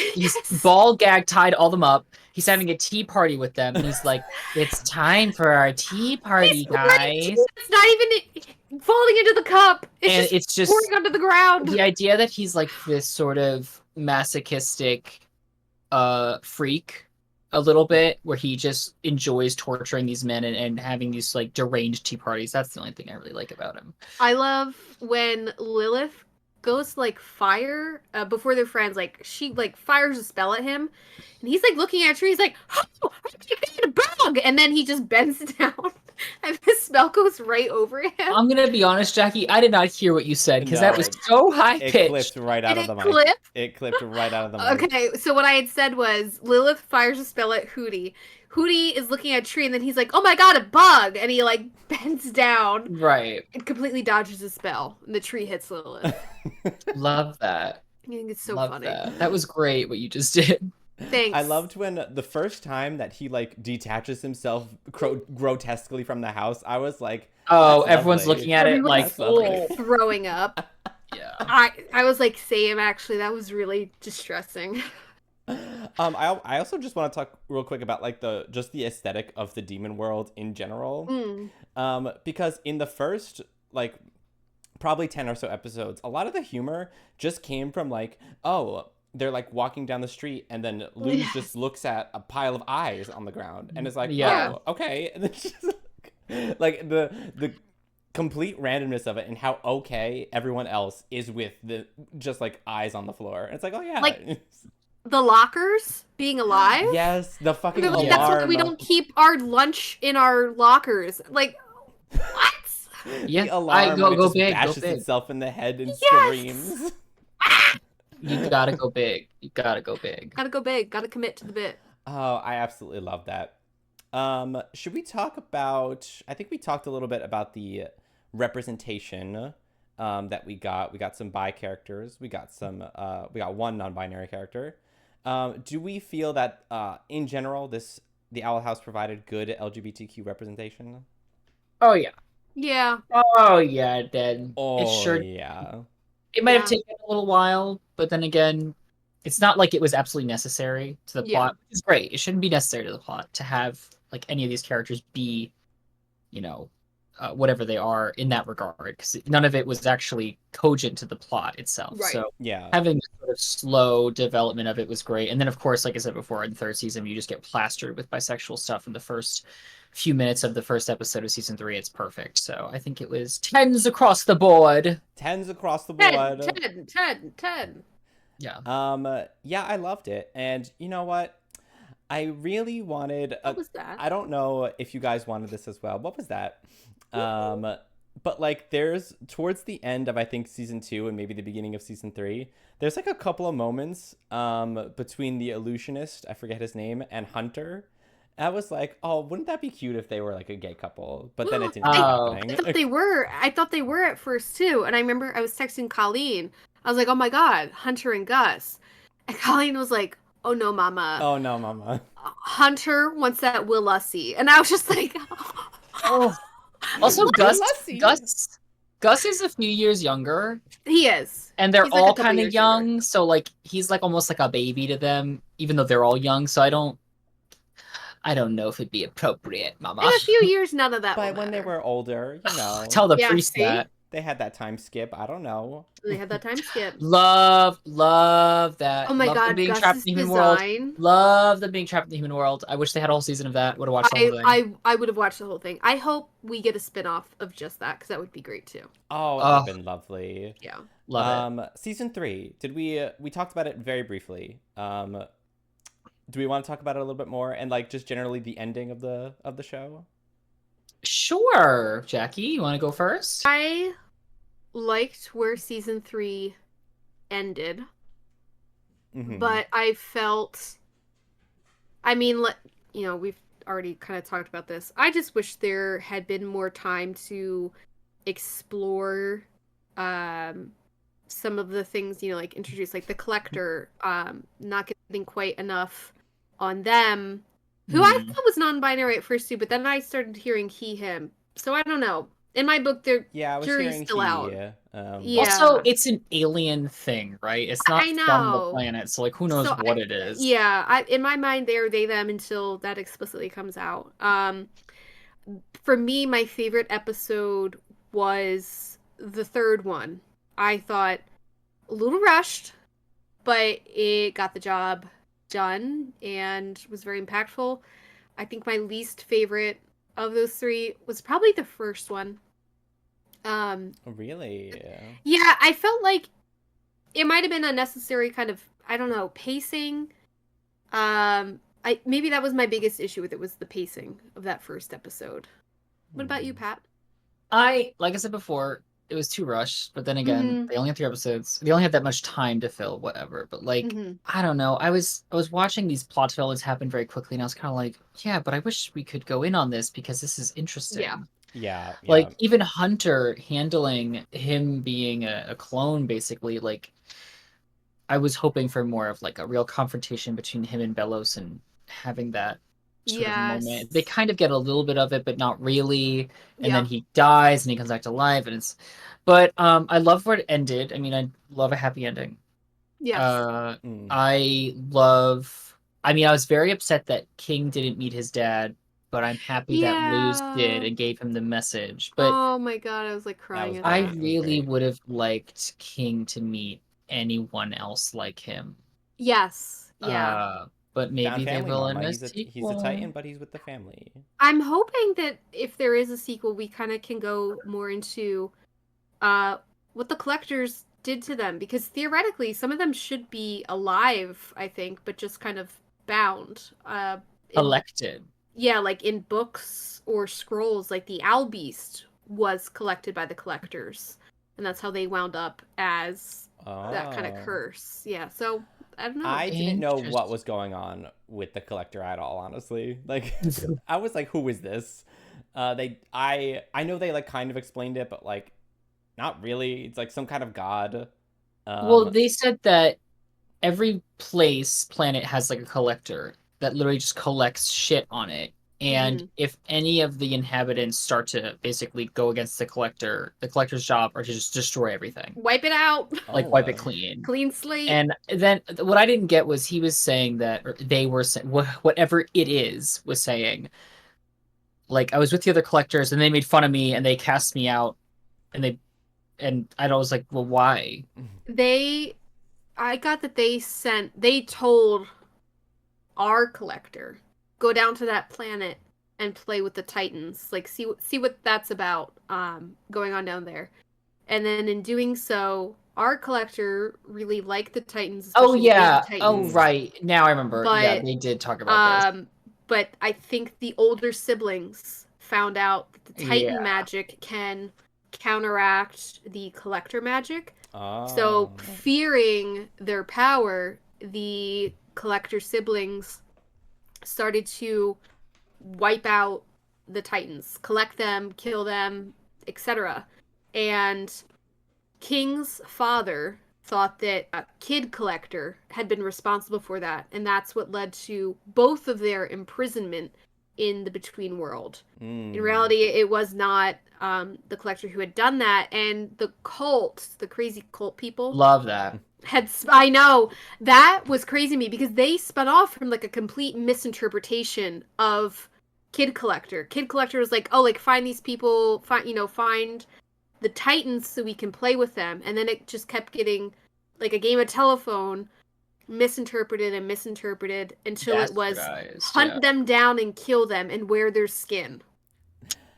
Speaker 1: ball gag tied all them up. He's having a tea party with them, and he's like, "It's time for our tea party, guys."
Speaker 3: It's not even falling into the cup. It's just pouring onto the ground.
Speaker 1: The idea that he's like this sort of masochistic freak a little bit, where he just enjoys torturing these men and having these like deranged tea parties. That's the only thing I really like about him.
Speaker 3: I love when Lilith goes to like fire before they're friends. Like she like fires a spell at him, and he's like looking at a tree. He's like, "Oh, I'm a bug!" And then he just bends down, and the spell goes right over him.
Speaker 1: I'm gonna be honest, Jackie. I did not hear what you said because that was so high pitched.
Speaker 2: It clipped right out of the mic. It clipped right out of the mic.
Speaker 3: Okay, so what I had said was Lilith fires a spell at Hootie. Hootie is looking at a tree, and then he's like, "Oh my god, a bug!" And he like bends down,
Speaker 1: right,
Speaker 3: and completely dodges the spell, and the tree hits Lilith.
Speaker 1: Love that.
Speaker 3: I think it's so
Speaker 1: Love
Speaker 3: funny.
Speaker 1: That was great what you just did.
Speaker 3: Thanks.
Speaker 2: I loved when the first time that he like detaches himself grotesquely from the house. I was like,
Speaker 1: Oh,
Speaker 2: that's
Speaker 1: everyone's
Speaker 2: lovely.
Speaker 1: looking at it like,
Speaker 2: That's lovely.
Speaker 1: oh,
Speaker 3: throwing up.
Speaker 1: yeah.
Speaker 3: I was like, same. Actually, that was really distressing.
Speaker 2: I also just want to talk real quick about like the aesthetic of the demon world in general. Because in the first like probably 10 or so episodes, a lot of the humor just came from like, oh, they're like walking down the street and then Luz just looks at a pile of eyes on the ground and is like,
Speaker 1: Yeah.
Speaker 2: oh, okay. And then she's like the complete randomness of it and how okay everyone else is with the just like eyes on the floor. And it's like, oh yeah.
Speaker 3: Like the lockers being alive.
Speaker 2: Yes, the fucking
Speaker 3: They're like,
Speaker 2: alarm.
Speaker 3: that's why we don't keep our lunch in our lockers. Like, what?
Speaker 1: Yeah,
Speaker 2: The alarm
Speaker 1: go
Speaker 2: when it just
Speaker 1: big,
Speaker 2: bashes
Speaker 1: go big.
Speaker 2: itself in the head and
Speaker 3: Yes!
Speaker 2: screams.
Speaker 1: You gotta go big. You gotta go big.
Speaker 3: Gotta go big. Gotta commit to the bit.
Speaker 2: Oh, I absolutely love that. Should we talk about? I think we talked a little bit about the representation that we got. We got some bi characters. We got one non-binary character. Do we feel that in general the Owl House provided good LGBTQ representation?
Speaker 1: Oh yeah.
Speaker 3: Yeah.
Speaker 1: Oh yeah, it did.
Speaker 2: Oh,
Speaker 1: it sure.
Speaker 2: Yeah.
Speaker 1: It might have
Speaker 3: Yeah.
Speaker 1: taken a little while, but then again, it's not like it was absolutely necessary to the
Speaker 3: Yeah.
Speaker 1: plot. It's great. It shouldn't be necessary to the plot to have like any of these characters be, whatever they are in that regard, because none of it was actually cogent to the plot itself.
Speaker 3: Right.
Speaker 1: So
Speaker 2: Yeah.
Speaker 1: having the sort of slow development of it was great. And then, of course, like I said before, in the third season, you just get plastered with bisexual stuff in the first few minutes of the first episode of season 3. It's perfect. So I think it was 10s across the board.
Speaker 2: 10s across the board.
Speaker 3: 10.
Speaker 1: Yeah.
Speaker 2: Yeah, I loved it. And you know what? I really wanted
Speaker 3: What was that?
Speaker 2: I don't know if you guys wanted this as well. What was that? But like there's towards the end of I think season 2 and maybe the beginning of season 3, there's like a couple of moments between the illusionist, I forget his name, and Hunter. I was like, oh, wouldn't that be cute if they were like a gay couple? But then it didn't end up
Speaker 3: I
Speaker 2: happening.
Speaker 3: thought they were. I thought they were at first too. And I remember I was texting Colleen. I was like, oh my God, Hunter and Gus. And Colleen was like, oh no, mama.
Speaker 2: Oh no, mama.
Speaker 3: Hunter wants that Will Lussie. And I was just like,
Speaker 1: Oh. Also, Gus
Speaker 2: Lussie.
Speaker 1: Gus is a few years younger,
Speaker 3: he is.
Speaker 1: and they're
Speaker 3: He's like a
Speaker 1: all
Speaker 3: couple
Speaker 1: kind of
Speaker 3: years
Speaker 1: young.
Speaker 3: younger.
Speaker 1: So like he's like almost like a baby to them, even though they're all young. So I don't know if it'd be appropriate, Mama.
Speaker 3: In a few years, none of that.
Speaker 2: But
Speaker 3: will
Speaker 2: when they
Speaker 3: matter.
Speaker 2: were older, you know,
Speaker 1: Tell the
Speaker 3: Yeah,
Speaker 1: priest
Speaker 3: see?
Speaker 1: that.
Speaker 2: they had that time skip. I don't know.
Speaker 3: They had that time skip.
Speaker 1: Love that.
Speaker 3: Oh my
Speaker 1: Love them
Speaker 3: God,
Speaker 1: being trapped
Speaker 3: Gus's
Speaker 1: in the human world.
Speaker 3: design.
Speaker 1: Love them being trapped in the human world. I wish they had a whole season of that. Would have watched the whole thing.
Speaker 3: I would have watched the whole thing. I hope we get a spin-off of just that because that would be great too.
Speaker 2: Oh, that would have been lovely.
Speaker 3: Yeah.
Speaker 1: Love it.
Speaker 2: Season 3. Did we talked about it very briefly. Do we want to talk about it a little bit more and like just generally the ending of the show?
Speaker 1: Sure, Jackie, you want to go first?
Speaker 3: I liked where season 3 ended,
Speaker 2: Mhm.
Speaker 3: but I felt, I mean, we've already kind of talked about this. I just wish there had been more time to explore some of the things, like introduce, like the collector, not getting quite enough on them, who I thought was non-binary at first too, but then I started hearing he, him. So I don't know. In my book, the
Speaker 2: Yeah, I was
Speaker 3: jury's
Speaker 2: hearing
Speaker 3: still out.
Speaker 2: Yeah.
Speaker 1: Also, it's an alien thing, right? It's not
Speaker 3: I
Speaker 1: from the
Speaker 3: know.
Speaker 1: planet, so like who knows
Speaker 3: So
Speaker 1: what it is.
Speaker 3: Yeah, in my mind, they're they, them until that explicitly comes out. For me, my favorite episode was the third one. I thought a little rushed, but it got the job done and was very impactful. I think my least favorite of those 3 was probably the first one.
Speaker 2: Really?
Speaker 3: Yeah, I felt like it might have been unnecessary kind of, I don't know, pacing. Maybe that was my biggest issue with it, was the pacing of that first episode. What about you, Pat?
Speaker 1: Like I said before, it was too rushed, but then again, they only had 3 episodes. They only had that much time to fill whatever. But like, I don't know. I was watching these plot developments happen very quickly, and I was kind of like, yeah, but I wish we could go in on this because this is interesting.
Speaker 3: Yeah.
Speaker 1: Like even Hunter handling him being a clone, basically, like I was hoping for more of like a real confrontation between him and Belos and having that sort of moment. They
Speaker 3: Yes.
Speaker 1: kind of get a little bit of it, but not really. And then
Speaker 3: Yeah.
Speaker 1: he dies and he comes back to life, and it's. But I love where it ended. I mean, I love a happy ending.
Speaker 3: Yes.
Speaker 1: Uh,
Speaker 2: Mm.
Speaker 1: I love. I mean, I was very upset that King didn't meet his dad, but I'm happy that Luz did
Speaker 3: Yeah.
Speaker 1: and gave him the message. But
Speaker 3: Oh my god, I was like
Speaker 2: That
Speaker 3: crying
Speaker 2: was
Speaker 3: at
Speaker 1: I
Speaker 2: great.
Speaker 3: that.
Speaker 2: It was
Speaker 1: really
Speaker 2: great.
Speaker 1: would have liked King to meet anyone else like him.
Speaker 3: Yes. Yeah.
Speaker 1: But
Speaker 2: Found
Speaker 1: maybe they
Speaker 2: family,
Speaker 1: will in
Speaker 2: Mama.
Speaker 1: a
Speaker 2: He's a Titan,
Speaker 1: sequel.
Speaker 2: but he's with the family.
Speaker 3: I'm hoping that if there is a sequel, we kind of can go more into uh what the collectors did to them, because theoretically some of them should be alive, I think, but just kind of bound. In
Speaker 1: Collected.
Speaker 3: Yeah, like in books or scrolls, like the Owl Beast was collected by the collectors, and that's how they wound up as that kind of
Speaker 2: Oh.
Speaker 3: curse. Yeah, so I don't know.
Speaker 2: I didn't know what
Speaker 1: Interesting.
Speaker 2: was going on with the collector at all, honestly. Like, I was like, who is this? I know they like kind of explained it, but like, not really. It's like some kind of god.
Speaker 1: Well,
Speaker 2: Um,
Speaker 1: they said that every planet has like a collector that literally just collects shit on it. And
Speaker 3: Hmm.
Speaker 1: if any of the inhabitants start to basically go against the collector's job are to just destroy everything,
Speaker 3: Wipe it out.
Speaker 1: like
Speaker 2: oh,
Speaker 1: wipe it clean.
Speaker 3: Clean slate.
Speaker 1: And then what I didn't get was he was saying that, or they were saying, whatever it is, was saying, like, I was with the other collectors and they made fun of me and they cast me out and I was like, well, why?
Speaker 3: They I got that they told our collector, go down to that planet and play with the Titans. Like see what that's about going on down there. And then in doing so, our collector really liked the Titans,
Speaker 1: Oh
Speaker 3: especially the baby
Speaker 1: yeah. Oh
Speaker 3: Titans.
Speaker 1: right. Now I remember. Yeah,
Speaker 3: But
Speaker 1: they did talk about this.
Speaker 3: um but I think the older siblings found out that the Titan
Speaker 1: Yeah.
Speaker 3: magic can counteract the collector magic. So,
Speaker 2: oh,
Speaker 3: fearing their power, the collector siblings started to wipe out the Titans, collect them, kill them, etc. And King's father thought that a kid collector had been responsible for that, and that's what led to both of their imprisonment in the Between World. In
Speaker 2: mm.
Speaker 3: reality, it was not the collector who had done that, and the cult, the crazy cult people,
Speaker 1: Love that.
Speaker 3: I know that was crazy to me because they spun off from like a complete misinterpretation of Kid Collector. Kid Collector was like, oh, like find these people, find the Titans so we can play with them, and then it just kept getting like a game of telephone, misinterpreted and misinterpreted until it was
Speaker 1: Bastardized. Yeah.
Speaker 3: hunt them down and kill them and wear their skin.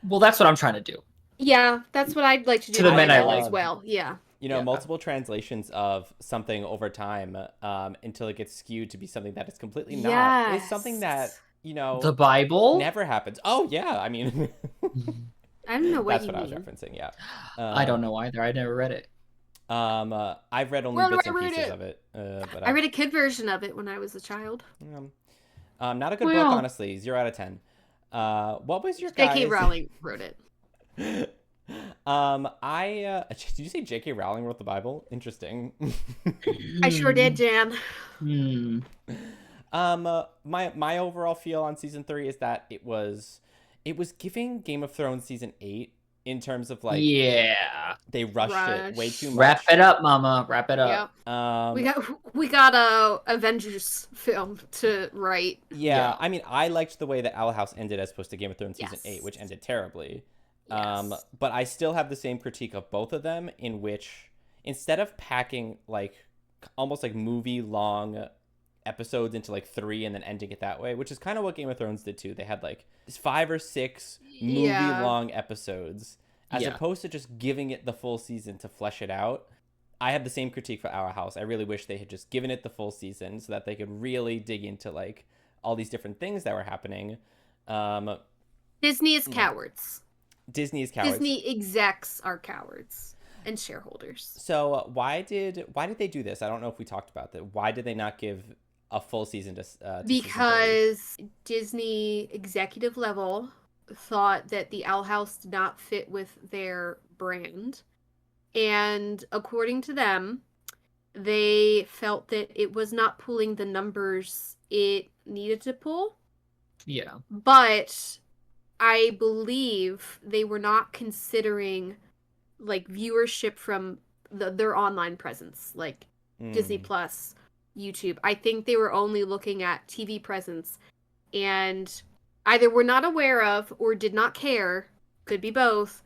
Speaker 1: Well, that's what I'm trying to do.
Speaker 3: Yeah, that's what I'd like to do
Speaker 1: To the
Speaker 3: by
Speaker 1: men I
Speaker 3: now
Speaker 1: like.
Speaker 3: as well. Yeah.
Speaker 1: Yeah.
Speaker 2: Multiple translations of something over time until it gets skewed to be something that is completely not is something that,
Speaker 1: The Bible?
Speaker 2: never happens. Oh, yeah. I mean,
Speaker 3: I don't know what
Speaker 2: that's
Speaker 3: you
Speaker 2: what I was
Speaker 3: mean.
Speaker 2: referencing. Yeah.
Speaker 1: I don't know either. I never read it.
Speaker 2: I've read only
Speaker 3: Where do
Speaker 2: bits
Speaker 3: I
Speaker 2: and
Speaker 3: read
Speaker 2: pieces
Speaker 3: it?
Speaker 2: of it. But
Speaker 3: I read a kid version of it when I was a child.
Speaker 2: not a good book,
Speaker 1: Well-
Speaker 2: honestly. 0 out of 10. What was your
Speaker 3: J.K.
Speaker 2: guys?
Speaker 3: Rowling wrote it.
Speaker 2: Did you say J.K. Rowling wrote the Bible? Interesting.
Speaker 3: I sure did, Jan.
Speaker 1: Hmm.
Speaker 2: My overall feel on season 3 is that it was giving Game of Thrones season 8 in terms of like
Speaker 1: Yeah.
Speaker 2: they rushed it way too much.
Speaker 1: Wrap it up, mama. Wrap it up.
Speaker 3: Yep. We got a Avengers film to write.
Speaker 2: Yeah,
Speaker 1: Yeah.
Speaker 2: I mean, I liked the way that Owl House ended as opposed to Game of Thrones season
Speaker 3: Yes.
Speaker 2: 8, which ended terribly.
Speaker 3: Yes.
Speaker 2: But I still have the same critique of both of them, in which instead of packing like almost like movie long episodes into like 3 and then ending it that way, which is kind of what Game of Thrones did too. They had like 5 or 6 movie long episodes as
Speaker 1: Yeah.
Speaker 2: opposed to just giving it the full season to flesh it out. I have the same critique for Our House. I really wish they had just given it the full season so that they could really dig into like all these different things that were happening.
Speaker 3: Disney is cowards.
Speaker 2: Disney is cowards.
Speaker 3: Disney execs are cowards and shareholders.
Speaker 2: So why did they do this? I don't know if we talked about that. Why did they not give a full season to season 3?
Speaker 3: Because Disney executive level thought that the Owl House did not fit with their brand. And according to them, they felt that it was not pulling the numbers it needed to pull.
Speaker 1: Yeah.
Speaker 3: But I believe they were not considering like viewership from their online presence, like Disney Plus, YouTube. I think they were only looking at TV presence and either were not aware of or did not care, could be both,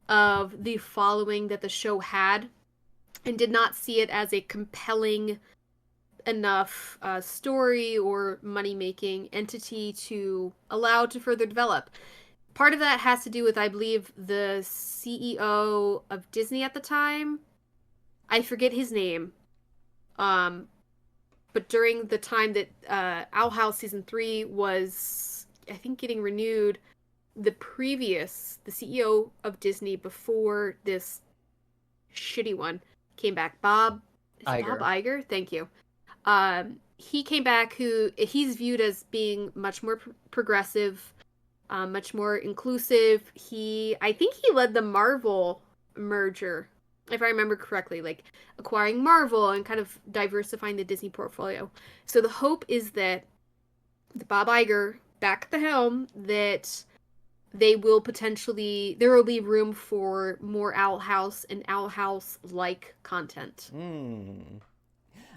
Speaker 3: of the following that the show had and did not see it as a compelling enough story or money making entity to allow to further develop. Part of that has to do with, I believe, the CEO of Disney at the time. I forget his name. But during the time that Owl House season 3 was, I think, getting renewed, the CEO of Disney before this shitty one came back. Bob Iger? Thank you. He came back, he's viewed as being much more progressive, much more inclusive. I think he led the Marvel merger, if I remember correctly, like acquiring Marvel and kind of diversifying the Disney portfolio. So the hope is that the Bob Iger back at the helm, that there will be room for more Owl House and Owl House like content.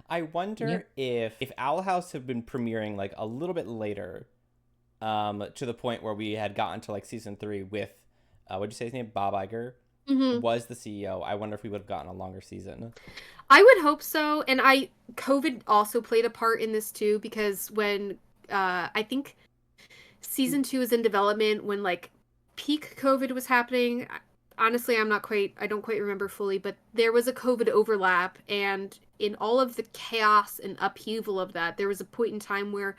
Speaker 2: I wonder if Owl House had been premiering like a little bit later, to the point where we had gotten to like season 3 with, what'd you say his name? Bob Iger was the CEO. I wonder if we would have gotten a longer season.
Speaker 3: I would hope so. And COVID also played a part in this too, because when, I think season 2 is in development when like peak COVID was happening. Honestly, I don't quite remember fully, but there was a COVID overlap, and in all of the chaos and upheaval of that, there was a point in time where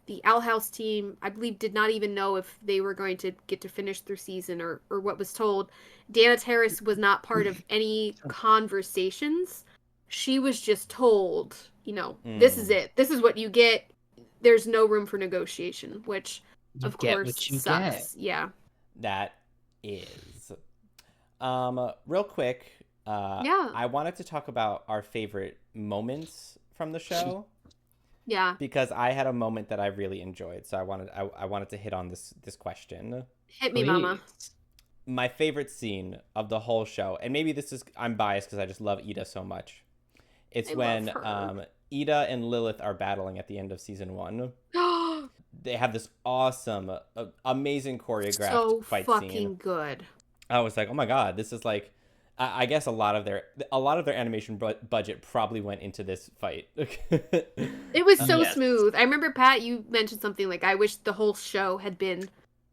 Speaker 3: the Owl House team, I believe, did not even know if they were going to get to finish their season or what was told. Dana Terrace was not part of any conversations. She was just told, this is it. This is what you get. There's no room for negotiation, which, of course, sucks. Yeah.
Speaker 2: That is. Real quick, I wanted to talk about our favorite moments from the show.
Speaker 3: Yeah.
Speaker 2: Because I had a moment that I really enjoyed, so I wanted to hit on this question.
Speaker 3: Hit me, mama.
Speaker 2: My favorite scene of the whole show, and maybe I'm biased because I just love Ida so much. It's when Ida and Lillith are battling at the end of season 1. They have this awesome, amazing choreographed fight scene. So
Speaker 3: fucking good.
Speaker 2: I was like, oh my god, this is like, I guess a lot of their animation budget probably went into this fight.
Speaker 3: It was so smooth. I remember, Pat, you mentioned something like, I wish the whole show had been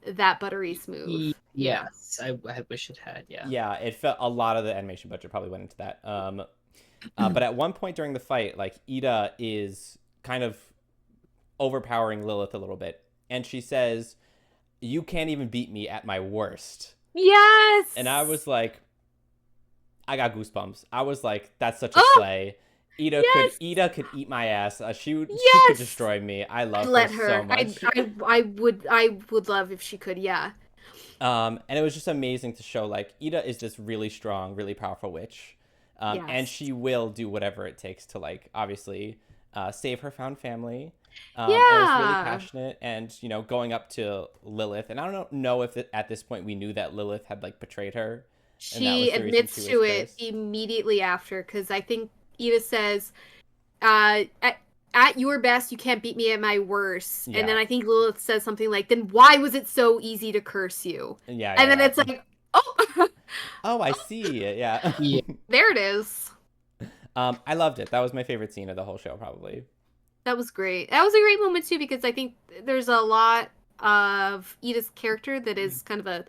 Speaker 3: that buttery smooth.
Speaker 1: Yes, I wish it had.
Speaker 2: Yeah, it felt a lot of the animation budget probably went into that. But at one point during the fight, like, Ida is kind of overpowering Lillith a little bit, and she says, "You can't even beat me at my worst."
Speaker 3: Yes.
Speaker 2: And I was like, I got goosebumps. I was like, that's such a slay. Ida could eat my ass. She could destroy me. I love her so much.
Speaker 3: I would love if she could. Yeah.
Speaker 2: And it was just amazing to show, like, Ida is this really strong, really powerful witch, and she will do whatever it takes to, like, obviously save her found family. And was really passionate, and going up to Lillith, and I don't know if at this point we knew that Lillith had like betrayed her.
Speaker 3: She admits to it immediately after, because I think Ida says, at your best, you can't beat me at my worst. Yeah. And then I think Lillith says something like, then why was it so easy to curse you?
Speaker 2: Yeah.
Speaker 3: And then it's like, oh.
Speaker 2: Oh, I see. Yeah.
Speaker 3: There it is.
Speaker 2: I loved it. That was my favorite scene of the whole show, probably.
Speaker 3: That was great. That was a great moment, too, because I think there's a lot of Ida's character that is kind of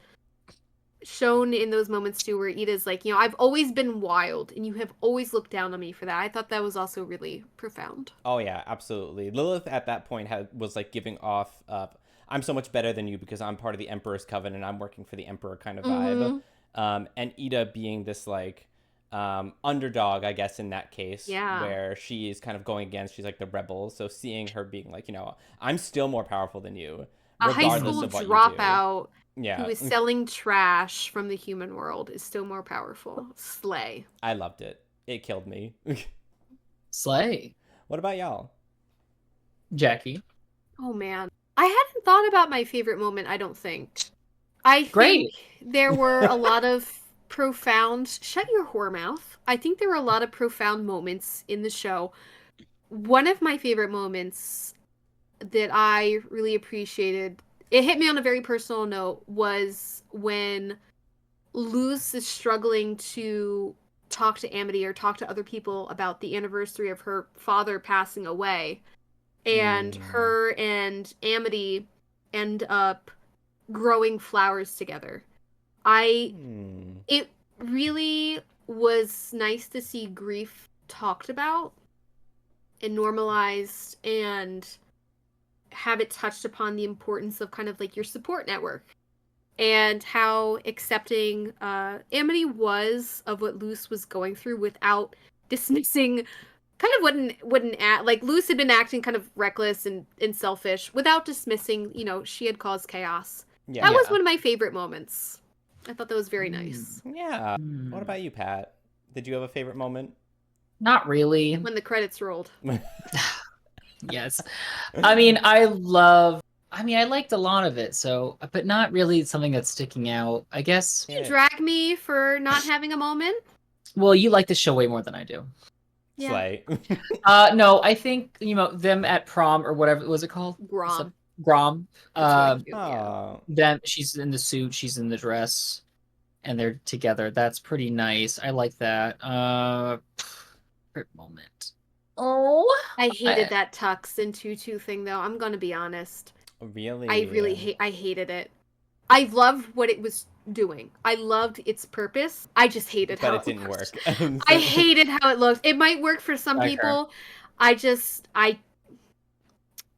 Speaker 3: shown in those moments, too, where Ida's like, I've always been wild, and you have always looked down on me for that. I thought that was also really profound.
Speaker 2: Oh, yeah, absolutely. Lillith, at that point, was, like, giving off, I'm so much better than you because I'm part of the Emperor's Coven, and I'm working for the Emperor kind of vibe. And Ida being this, like, underdog, I guess, in that case, where she is kind of going against, she's like the rebel. So seeing her being like, I'm still more powerful than you, regardless of what
Speaker 3: dropout who is selling trash from the human world is still more powerful. Slay.
Speaker 2: I loved it. It killed me.
Speaker 1: Slay.
Speaker 2: What about y'all?
Speaker 1: Jackie.
Speaker 3: Oh man. I hadn't thought about my favorite moment, I don't think. I
Speaker 1: Great.
Speaker 3: think there were a lot of profound shut your whore mouth. I think there were a lot of profound moments in the show. One of my favorite moments that I really appreciated, it hit me on a very personal note, was when Luz is struggling to talk to Amity or talk to other people about the anniversary of her father passing away. And her and Amity end up growing flowers together. It really was nice to see grief talked about and normalized and have it touched upon the importance of kind of like your support network and how accepting Amity was of what Luce was going through without dismissing kind of wouldn't act like Luce had been acting kind of reckless and selfish without dismissing, she had caused chaos.
Speaker 2: Yeah.
Speaker 3: That was one of my favorite moments. I thought that was very nice.
Speaker 2: Yeah. What about you, Pat? Did you have a favorite moment?
Speaker 1: Not really.
Speaker 3: When the credits rolled.
Speaker 1: Yes. I liked a lot of it, but not really something that's sticking out. I guess.
Speaker 3: You drag me for not having a moment?
Speaker 1: Well, you like the show way more than I do.
Speaker 3: Yeah.
Speaker 2: Slay.
Speaker 1: No, I think, them at prom or whatever, was it called?
Speaker 3: Grom.
Speaker 1: Grom.
Speaker 3: That's really cute,
Speaker 1: Them, she's in the suit, she's in the dress, and they're together. That's pretty nice. I like that. Favorite moment. Oh,
Speaker 3: I hated that tux and tutu thing, though. I'm gonna be honest.
Speaker 2: Really?
Speaker 3: I hated it. I loved what it was doing. I loved its purpose. I just hated how it
Speaker 2: didn't
Speaker 3: looked.
Speaker 2: work.
Speaker 3: I hated how it looked. It might work for some people.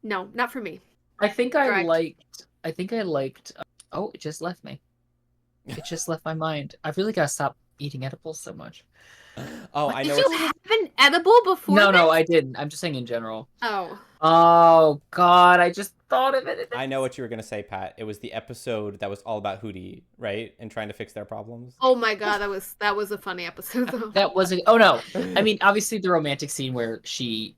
Speaker 3: No, not for me.
Speaker 1: I think I liked. Oh, it just left me. It just left my mind. I've really got to stop eating edibles so much.
Speaker 2: Oh,
Speaker 3: What,
Speaker 2: I know.
Speaker 3: Did you have an edible before?
Speaker 1: No, I didn't. I'm just saying in general.
Speaker 3: Oh.
Speaker 1: Oh God, I just thought of it.
Speaker 2: I know what you were gonna say, Pat. It was the episode that was all about Hootie, right? And trying to fix their problems.
Speaker 3: Oh my God, that was a funny episode though.
Speaker 1: That wasn't. Oh no, obviously the romantic scene where she,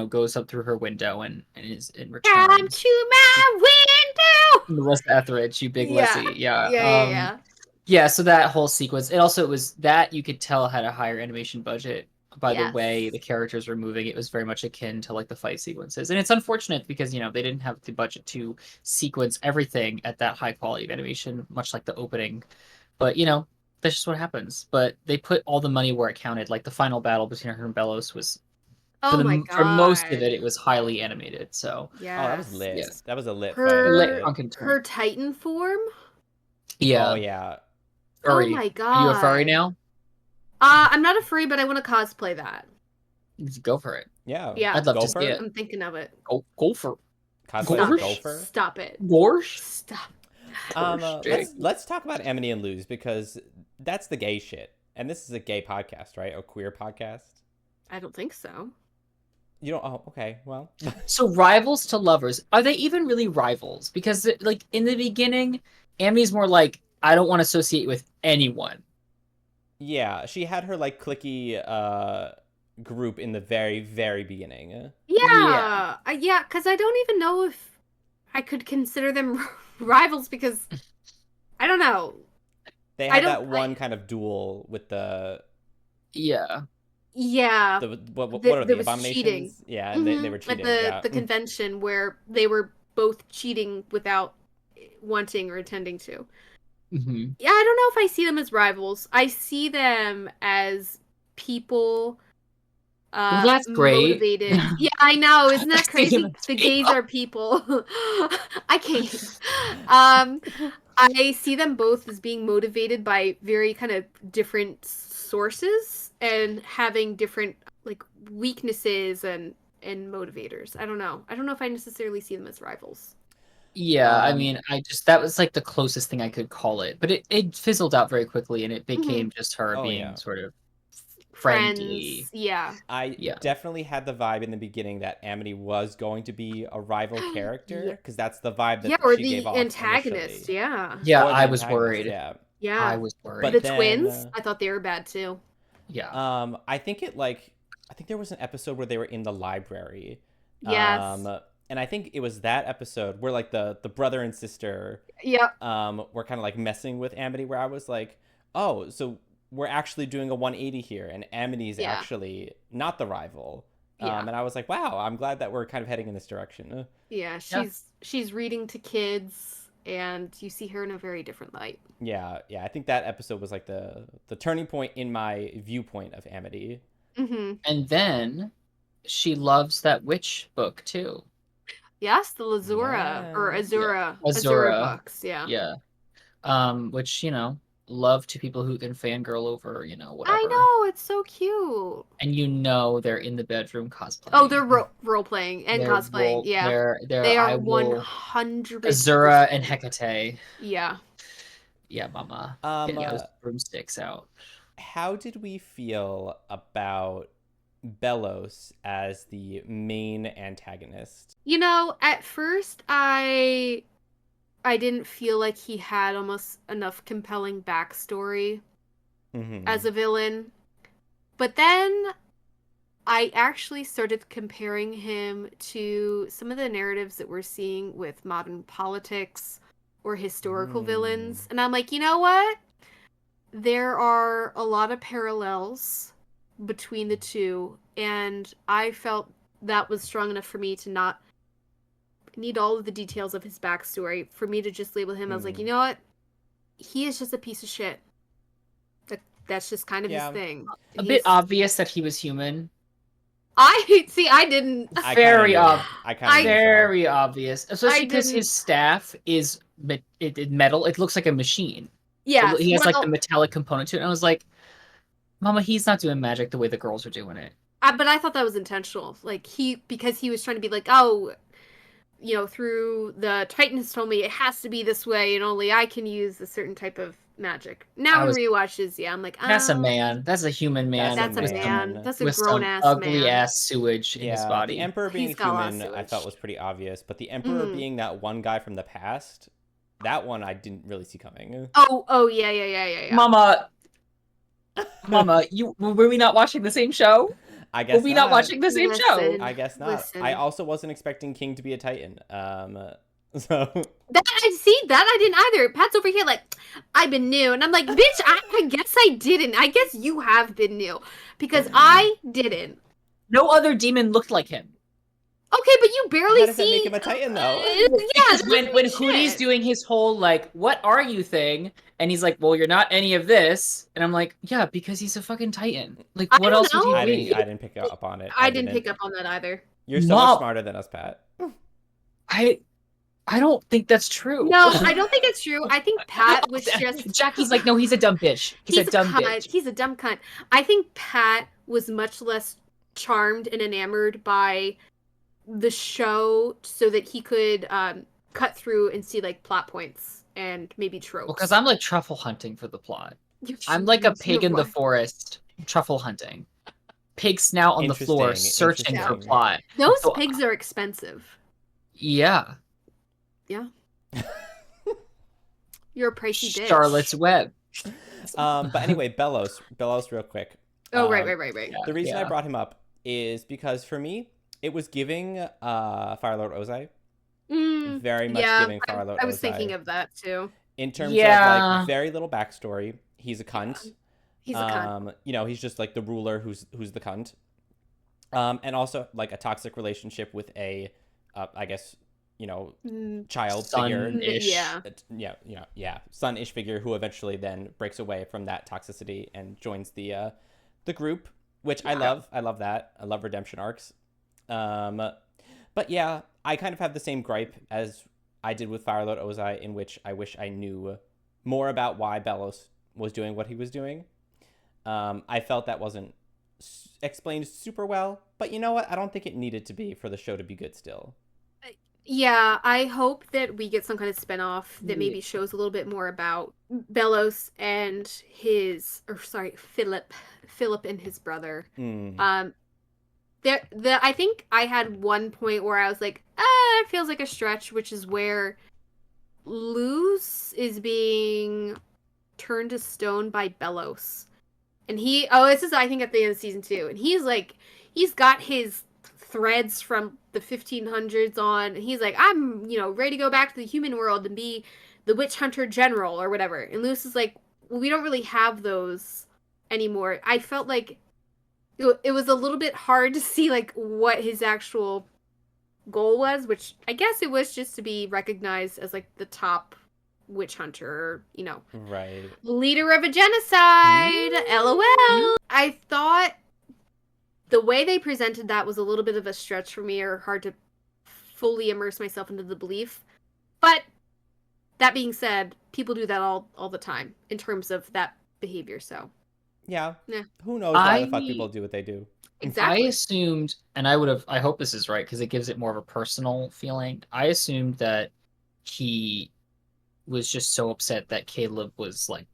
Speaker 1: goes up through her window and is in return.
Speaker 3: Come to my window.
Speaker 1: Melissa Etheridge, you big Lissy. Yeah.
Speaker 3: Yeah.
Speaker 1: Yeah, so that whole sequence, it was that you could tell had a higher animation budget by the way the characters were moving. It was very much akin to like the fight sequences. And it's unfortunate because, they didn't have the budget to sequence everything at that high quality of animation, much like the opening. But, that's just what happens. But they put all the money where it counted. Like the final battle between her and Belos was,
Speaker 3: oh my God.
Speaker 1: for most of it was highly animated. So,
Speaker 3: yeah.
Speaker 2: Oh, that was lit.
Speaker 1: Yes.
Speaker 2: That was a lit
Speaker 3: fight.
Speaker 2: fight.
Speaker 3: Her Titan form?
Speaker 1: Yeah.
Speaker 2: Oh, yeah.
Speaker 1: Furry.
Speaker 3: Oh my God.
Speaker 1: Are you a furry now?
Speaker 3: I'm not a furry, but I want to cosplay that.
Speaker 1: Go for it.
Speaker 2: Yeah.
Speaker 3: Yeah.
Speaker 1: I'd love to see it.
Speaker 3: I'm thinking of it.
Speaker 1: Go for it.
Speaker 2: Cosplay Gopher?
Speaker 3: Stop it.
Speaker 1: Gorsh?
Speaker 3: Stop.
Speaker 2: Let's talk about Amity and Luz because that's the gay shit. And this is a gay podcast, right? A queer podcast?
Speaker 3: I don't think so.
Speaker 2: You don't? Oh, okay. Well.
Speaker 1: So rivals to lovers. Are they even really rivals? Because like in the beginning, Amity's more like, I don't want to associate with anyone.
Speaker 2: Yeah, she had her like cliquey group in the very, very beginning.
Speaker 3: Yeah, because I don't even know if I could consider them rivals because I don't know.
Speaker 2: They had that one kind of duel with the.
Speaker 1: Yeah.
Speaker 3: Yeah.
Speaker 2: What are the abominations?
Speaker 3: Cheating.
Speaker 2: Yeah, and they were cheating.
Speaker 3: Like the convention where they were both cheating without wanting or intending to.
Speaker 1: Mm-hmm.
Speaker 3: Yeah, I don't know if I see them as rivals. I see them as people.
Speaker 1: Well, that's great.
Speaker 3: Motivated. Yeah, I know. Isn't that crazy? The gays are people. I can't. I see them both as being motivated by very kind of different sources and having different like weaknesses and motivators. I don't know. I don't know if I necessarily see them as rivals.
Speaker 1: Yeah, that was like the closest thing I could call it. But it fizzled out very quickly and it became just her being sort of friendly.
Speaker 3: Friends. Yeah.
Speaker 2: I definitely had the vibe in the beginning that Amity was going to be a rival character because that's the vibe that
Speaker 3: or
Speaker 2: she gave off
Speaker 3: the antagonist.
Speaker 2: initially.
Speaker 3: Yeah.
Speaker 1: I was worried.
Speaker 3: Yeah.
Speaker 1: I was worried.
Speaker 2: But
Speaker 3: the
Speaker 2: then,
Speaker 3: twins, I thought they were bad too.
Speaker 1: Yeah.
Speaker 2: I think it like I think there was an episode where they were in the library.
Speaker 3: Yes.
Speaker 2: And I think it was that episode where like the brother and sister
Speaker 3: Yep.
Speaker 2: were kind of like messing with Amity, where I was like, oh, so we're actually doing a 180 here, and Amity's
Speaker 3: Yeah.
Speaker 2: actually not the rival.
Speaker 3: Yeah.
Speaker 2: And I was like, wow, I'm glad that we're kind of heading in this direction.
Speaker 3: Yeah,
Speaker 1: Yeah.
Speaker 3: she's reading to kids, and you see her in a very different light.
Speaker 2: Yeah, I think that episode was like the turning point in my viewpoint of Amity.
Speaker 3: Mm-hmm.
Speaker 1: And then she loves that witch book too.
Speaker 3: Yes, the Lazura or
Speaker 2: Yes.
Speaker 3: Azura
Speaker 1: Azura.
Speaker 3: books. Yeah.
Speaker 1: Yeah. Which, love to people who can fangirl over, whatever.
Speaker 3: I know, it's so cute.
Speaker 1: And they're in the bedroom cosplaying.
Speaker 3: Oh, they're role playing and
Speaker 1: They're
Speaker 3: cosplaying.
Speaker 1: role-
Speaker 3: Yeah,
Speaker 1: they're
Speaker 3: they are
Speaker 1: I will
Speaker 3: 100%.
Speaker 1: Azura and Hecate.
Speaker 3: Yeah.
Speaker 1: Yeah, mama.
Speaker 2: Um,
Speaker 1: Getting those broomsticks out.
Speaker 2: How did we feel about Belos as the main antagonist?
Speaker 3: At first I didn't feel like he had almost enough compelling backstory
Speaker 2: Mm-hmm.
Speaker 3: as a villain. But then I actually started comparing him to some of the narratives that we're seeing with modern politics or historical villains. And I'm like, you know what? There are a lot of parallels between the two, and I felt that was strong enough for me to not need all of the details of his backstory, for me to just label him as like, you know what? He is just a piece of shit. That's just kind of
Speaker 2: Yeah.
Speaker 3: his thing.
Speaker 1: A bit obvious that he was human.
Speaker 3: I didn't.
Speaker 1: Very obvious.
Speaker 2: I
Speaker 1: Very obvious. Especially
Speaker 3: I
Speaker 1: because
Speaker 3: didn't-
Speaker 1: his staff is metal. It looks like a machine.
Speaker 3: Yeah,
Speaker 1: He has like the metallic component to it. And I was like, Mama, he's not doing magic the way the girls are doing it.
Speaker 3: but I thought that was intentional. Like because he was trying to be like, oh, through the Titan has told me it has to be this way, and only I can use a certain type of magic. Now in rewatches, I'm like,
Speaker 1: that's a man. That's a human man.
Speaker 3: That's a man. That's a grown ass
Speaker 1: ugly
Speaker 3: man.
Speaker 1: ass sewage in his body.
Speaker 2: The Emperor being
Speaker 3: He's got a lot of
Speaker 2: human, I
Speaker 3: sewage.
Speaker 2: felt was pretty obvious, but the Emperor being that one guy from the past, that one I didn't really see coming.
Speaker 3: Oh yeah.
Speaker 1: Mama, were we not watching the same show?
Speaker 2: I guess
Speaker 1: Were we not watching the same show?
Speaker 3: Listen.
Speaker 2: I guess not.
Speaker 3: Listen.
Speaker 2: I also wasn't expecting King to be a Titan. So
Speaker 3: That I didn't either. Pat's over here like, I've been new, and I'm like, bitch, I guess I didn't. I guess you have been new, because I didn't.
Speaker 1: No other demon looked like him.
Speaker 3: Okay, but you barely
Speaker 2: how does that
Speaker 3: see.
Speaker 2: make him a Titan though?
Speaker 3: Yeah,
Speaker 1: when Hootie's doing his whole like, what are you thing, and he's like, well, you're not any of this, and I'm like, yeah, because he's a fucking Titan. Like,
Speaker 3: I
Speaker 1: what
Speaker 3: don't
Speaker 1: else would
Speaker 3: know.
Speaker 1: he be?
Speaker 2: I didn't pick up on it.
Speaker 3: I didn't pick up on that either.
Speaker 2: You're so much smarter than us, Pat.
Speaker 1: I don't think that's true.
Speaker 3: No, I don't think it's true. I think Pat was just.
Speaker 1: Jackie's like, no, he's a dumb bitch. He's a dumb
Speaker 3: cunt.
Speaker 1: bitch.
Speaker 3: He's a dumb cunt. I think Pat was much less charmed and enamored by the show, so that he could cut through and see like plot points and maybe tropes.
Speaker 1: Well, because I'm like truffle hunting for the plot. I'm like a pig in the forest, truffle hunting. Pig snout on the floor, searching for plot.
Speaker 3: Those pigs are expensive.
Speaker 1: Yeah.
Speaker 3: Yeah. You're a pricey bitch.
Speaker 1: Charlotte's Web.
Speaker 2: But anyway, Belos real quick.
Speaker 3: Oh, right.
Speaker 2: The reason I brought him up is because for me, it was giving Firelord Ozai. Very much giving Firelord Ozai.
Speaker 3: I was thinking of that too.
Speaker 2: In terms of like very little backstory. He's a cunt.
Speaker 3: He's a cunt.
Speaker 2: He's just like the ruler who's the cunt. And also like a toxic relationship with a I guess, child figure.
Speaker 3: Yeah.
Speaker 2: Son-ish figure who eventually then breaks away from that toxicity and joins the group, which I love. I love that. I love redemption arcs. But yeah, I kind of have the same gripe as I did with Firelord Ozai, in which I wish I knew more about why Belos was doing what he was doing. I felt that wasn't explained super well, but you know what? I don't think it needed to be for the show to be good still.
Speaker 3: Yeah, I hope that we get some kind of spinoff that maybe shows a little bit more about Belos and Philip and his brother. I think I had one point where I was like, it feels like a stretch, which is where Luz is being turned to stone by Belos. And this is I think at the end of season 2, and he's got his threads from the 1500s on, and he's like, I'm ready to go back to the human world and be the witch hunter general or whatever. And Luce is like, well, we don't really have those anymore. I felt like it was a little bit hard to see like what his actual goal was, which I guess it was just to be recognized as like the top witch hunter,
Speaker 2: Right.
Speaker 3: leader of a genocide. LOL. I thought the way they presented that was a little bit of a stretch for me, or hard to fully immerse myself into the belief. But that being said, people do that all the time in terms of that behavior. So
Speaker 2: Yeah.
Speaker 3: Yeah.
Speaker 2: Who knows why the fuck people do what they do?
Speaker 3: exactly.
Speaker 1: I assumed, and I hope this is right because it gives it more of a personal feeling. I assumed that he was just so upset that Caleb was like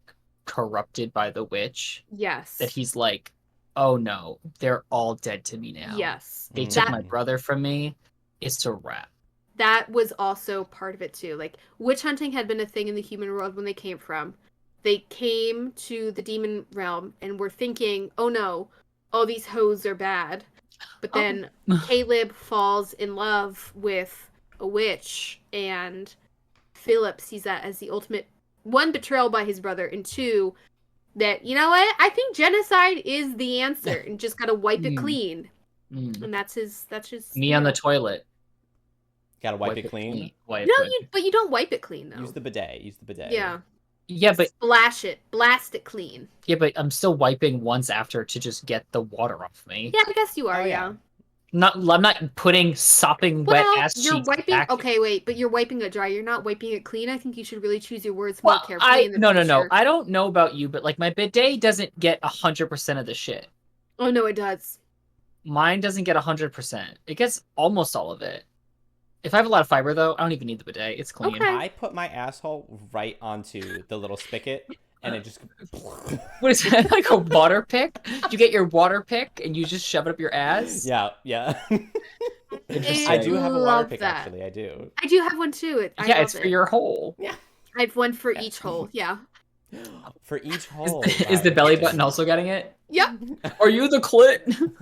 Speaker 1: corrupted by the witch
Speaker 3: Yes.
Speaker 1: that he's like, oh no, they're all dead to me now.
Speaker 3: Yes.
Speaker 1: They took
Speaker 3: That-
Speaker 1: my brother from me. It's a wrap.
Speaker 3: That was also part of it too. Like, witch hunting had been a thing in the human world when they came from. They came to the demon realm and were thinking, oh no, all these hoes are bad. But then Caleb falls in love with a witch, and Philip sees that as the ultimate, one, betrayal by his brother, and two, that, you know what, I think genocide is the answer, and just gotta wipe it clean. And that's his
Speaker 1: Me on the toilet.
Speaker 2: Gotta wipe it clean.
Speaker 1: Wipe
Speaker 3: No,
Speaker 1: it.
Speaker 3: but you don't wipe it clean though.
Speaker 2: Use the bidet.
Speaker 3: Yeah.
Speaker 1: Yeah, but
Speaker 3: Splash it, blast it clean.
Speaker 1: yeah, but I'm still wiping once after to just get the water off me.
Speaker 3: Yeah, I guess you are.
Speaker 2: Oh,
Speaker 3: yeah.
Speaker 2: yeah.
Speaker 1: I'm not putting sopping wet ass
Speaker 3: you're
Speaker 1: cheeks
Speaker 3: wiping.
Speaker 1: back.
Speaker 3: Okay, wait, but you're wiping it dry. You're not wiping it clean. I think you should really choose your words more
Speaker 1: Well,
Speaker 3: carefully in the
Speaker 1: no.
Speaker 3: future.
Speaker 1: I don't know about you, but like my bidet doesn't get 100% of the shit.
Speaker 3: Oh no, it does.
Speaker 1: Mine doesn't get 100%. It gets almost all of it. If I have a lot of fiber, though, I don't even need the bidet. It's clean.
Speaker 3: Okay.
Speaker 2: I put my asshole right onto the little spigot, and it just.
Speaker 1: What is that, like a water pick? You get your water pick and you just shove it up your ass?
Speaker 2: Yeah.
Speaker 1: Interesting.
Speaker 2: I do have a water
Speaker 3: love
Speaker 2: pick,
Speaker 3: that.
Speaker 2: actually. I do.
Speaker 3: I do have one too. I
Speaker 1: Yeah,
Speaker 3: love
Speaker 1: it's for
Speaker 3: it.
Speaker 1: your hole.
Speaker 2: Yeah.
Speaker 3: I have one for each hole. Yeah.
Speaker 2: For each hole.
Speaker 1: Is the belly button also getting it?
Speaker 3: Yep.
Speaker 1: Are you the clit?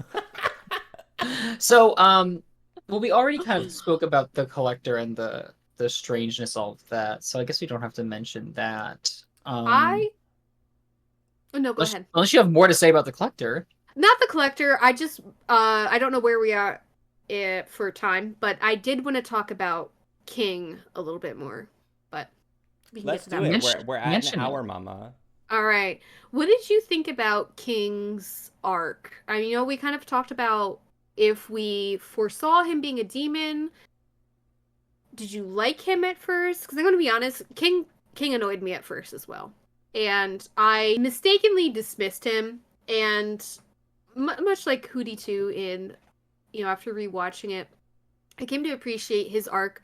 Speaker 1: So, well, we already kind of spoke about the collector and the strangeness of that, so I guess we don't have to mention that.
Speaker 3: Oh, no, go ahead.
Speaker 1: Unless you have more to say about the collector.
Speaker 3: Not the collector. I just I don't know where we are for time, but I did want to talk about King a little bit more. But we can
Speaker 2: Let's
Speaker 3: get to
Speaker 2: do
Speaker 3: that.
Speaker 2: it. We're at an hour, mama.
Speaker 3: All right. What did you think about King's arc? I mean, we kind of talked about if we foresaw him being a demon. Did you like him at first? Because I'm going to be honest, King annoyed me at first as well. And I mistakenly dismissed him. And much like Hootie 2 in, after rewatching it, I came to appreciate his arc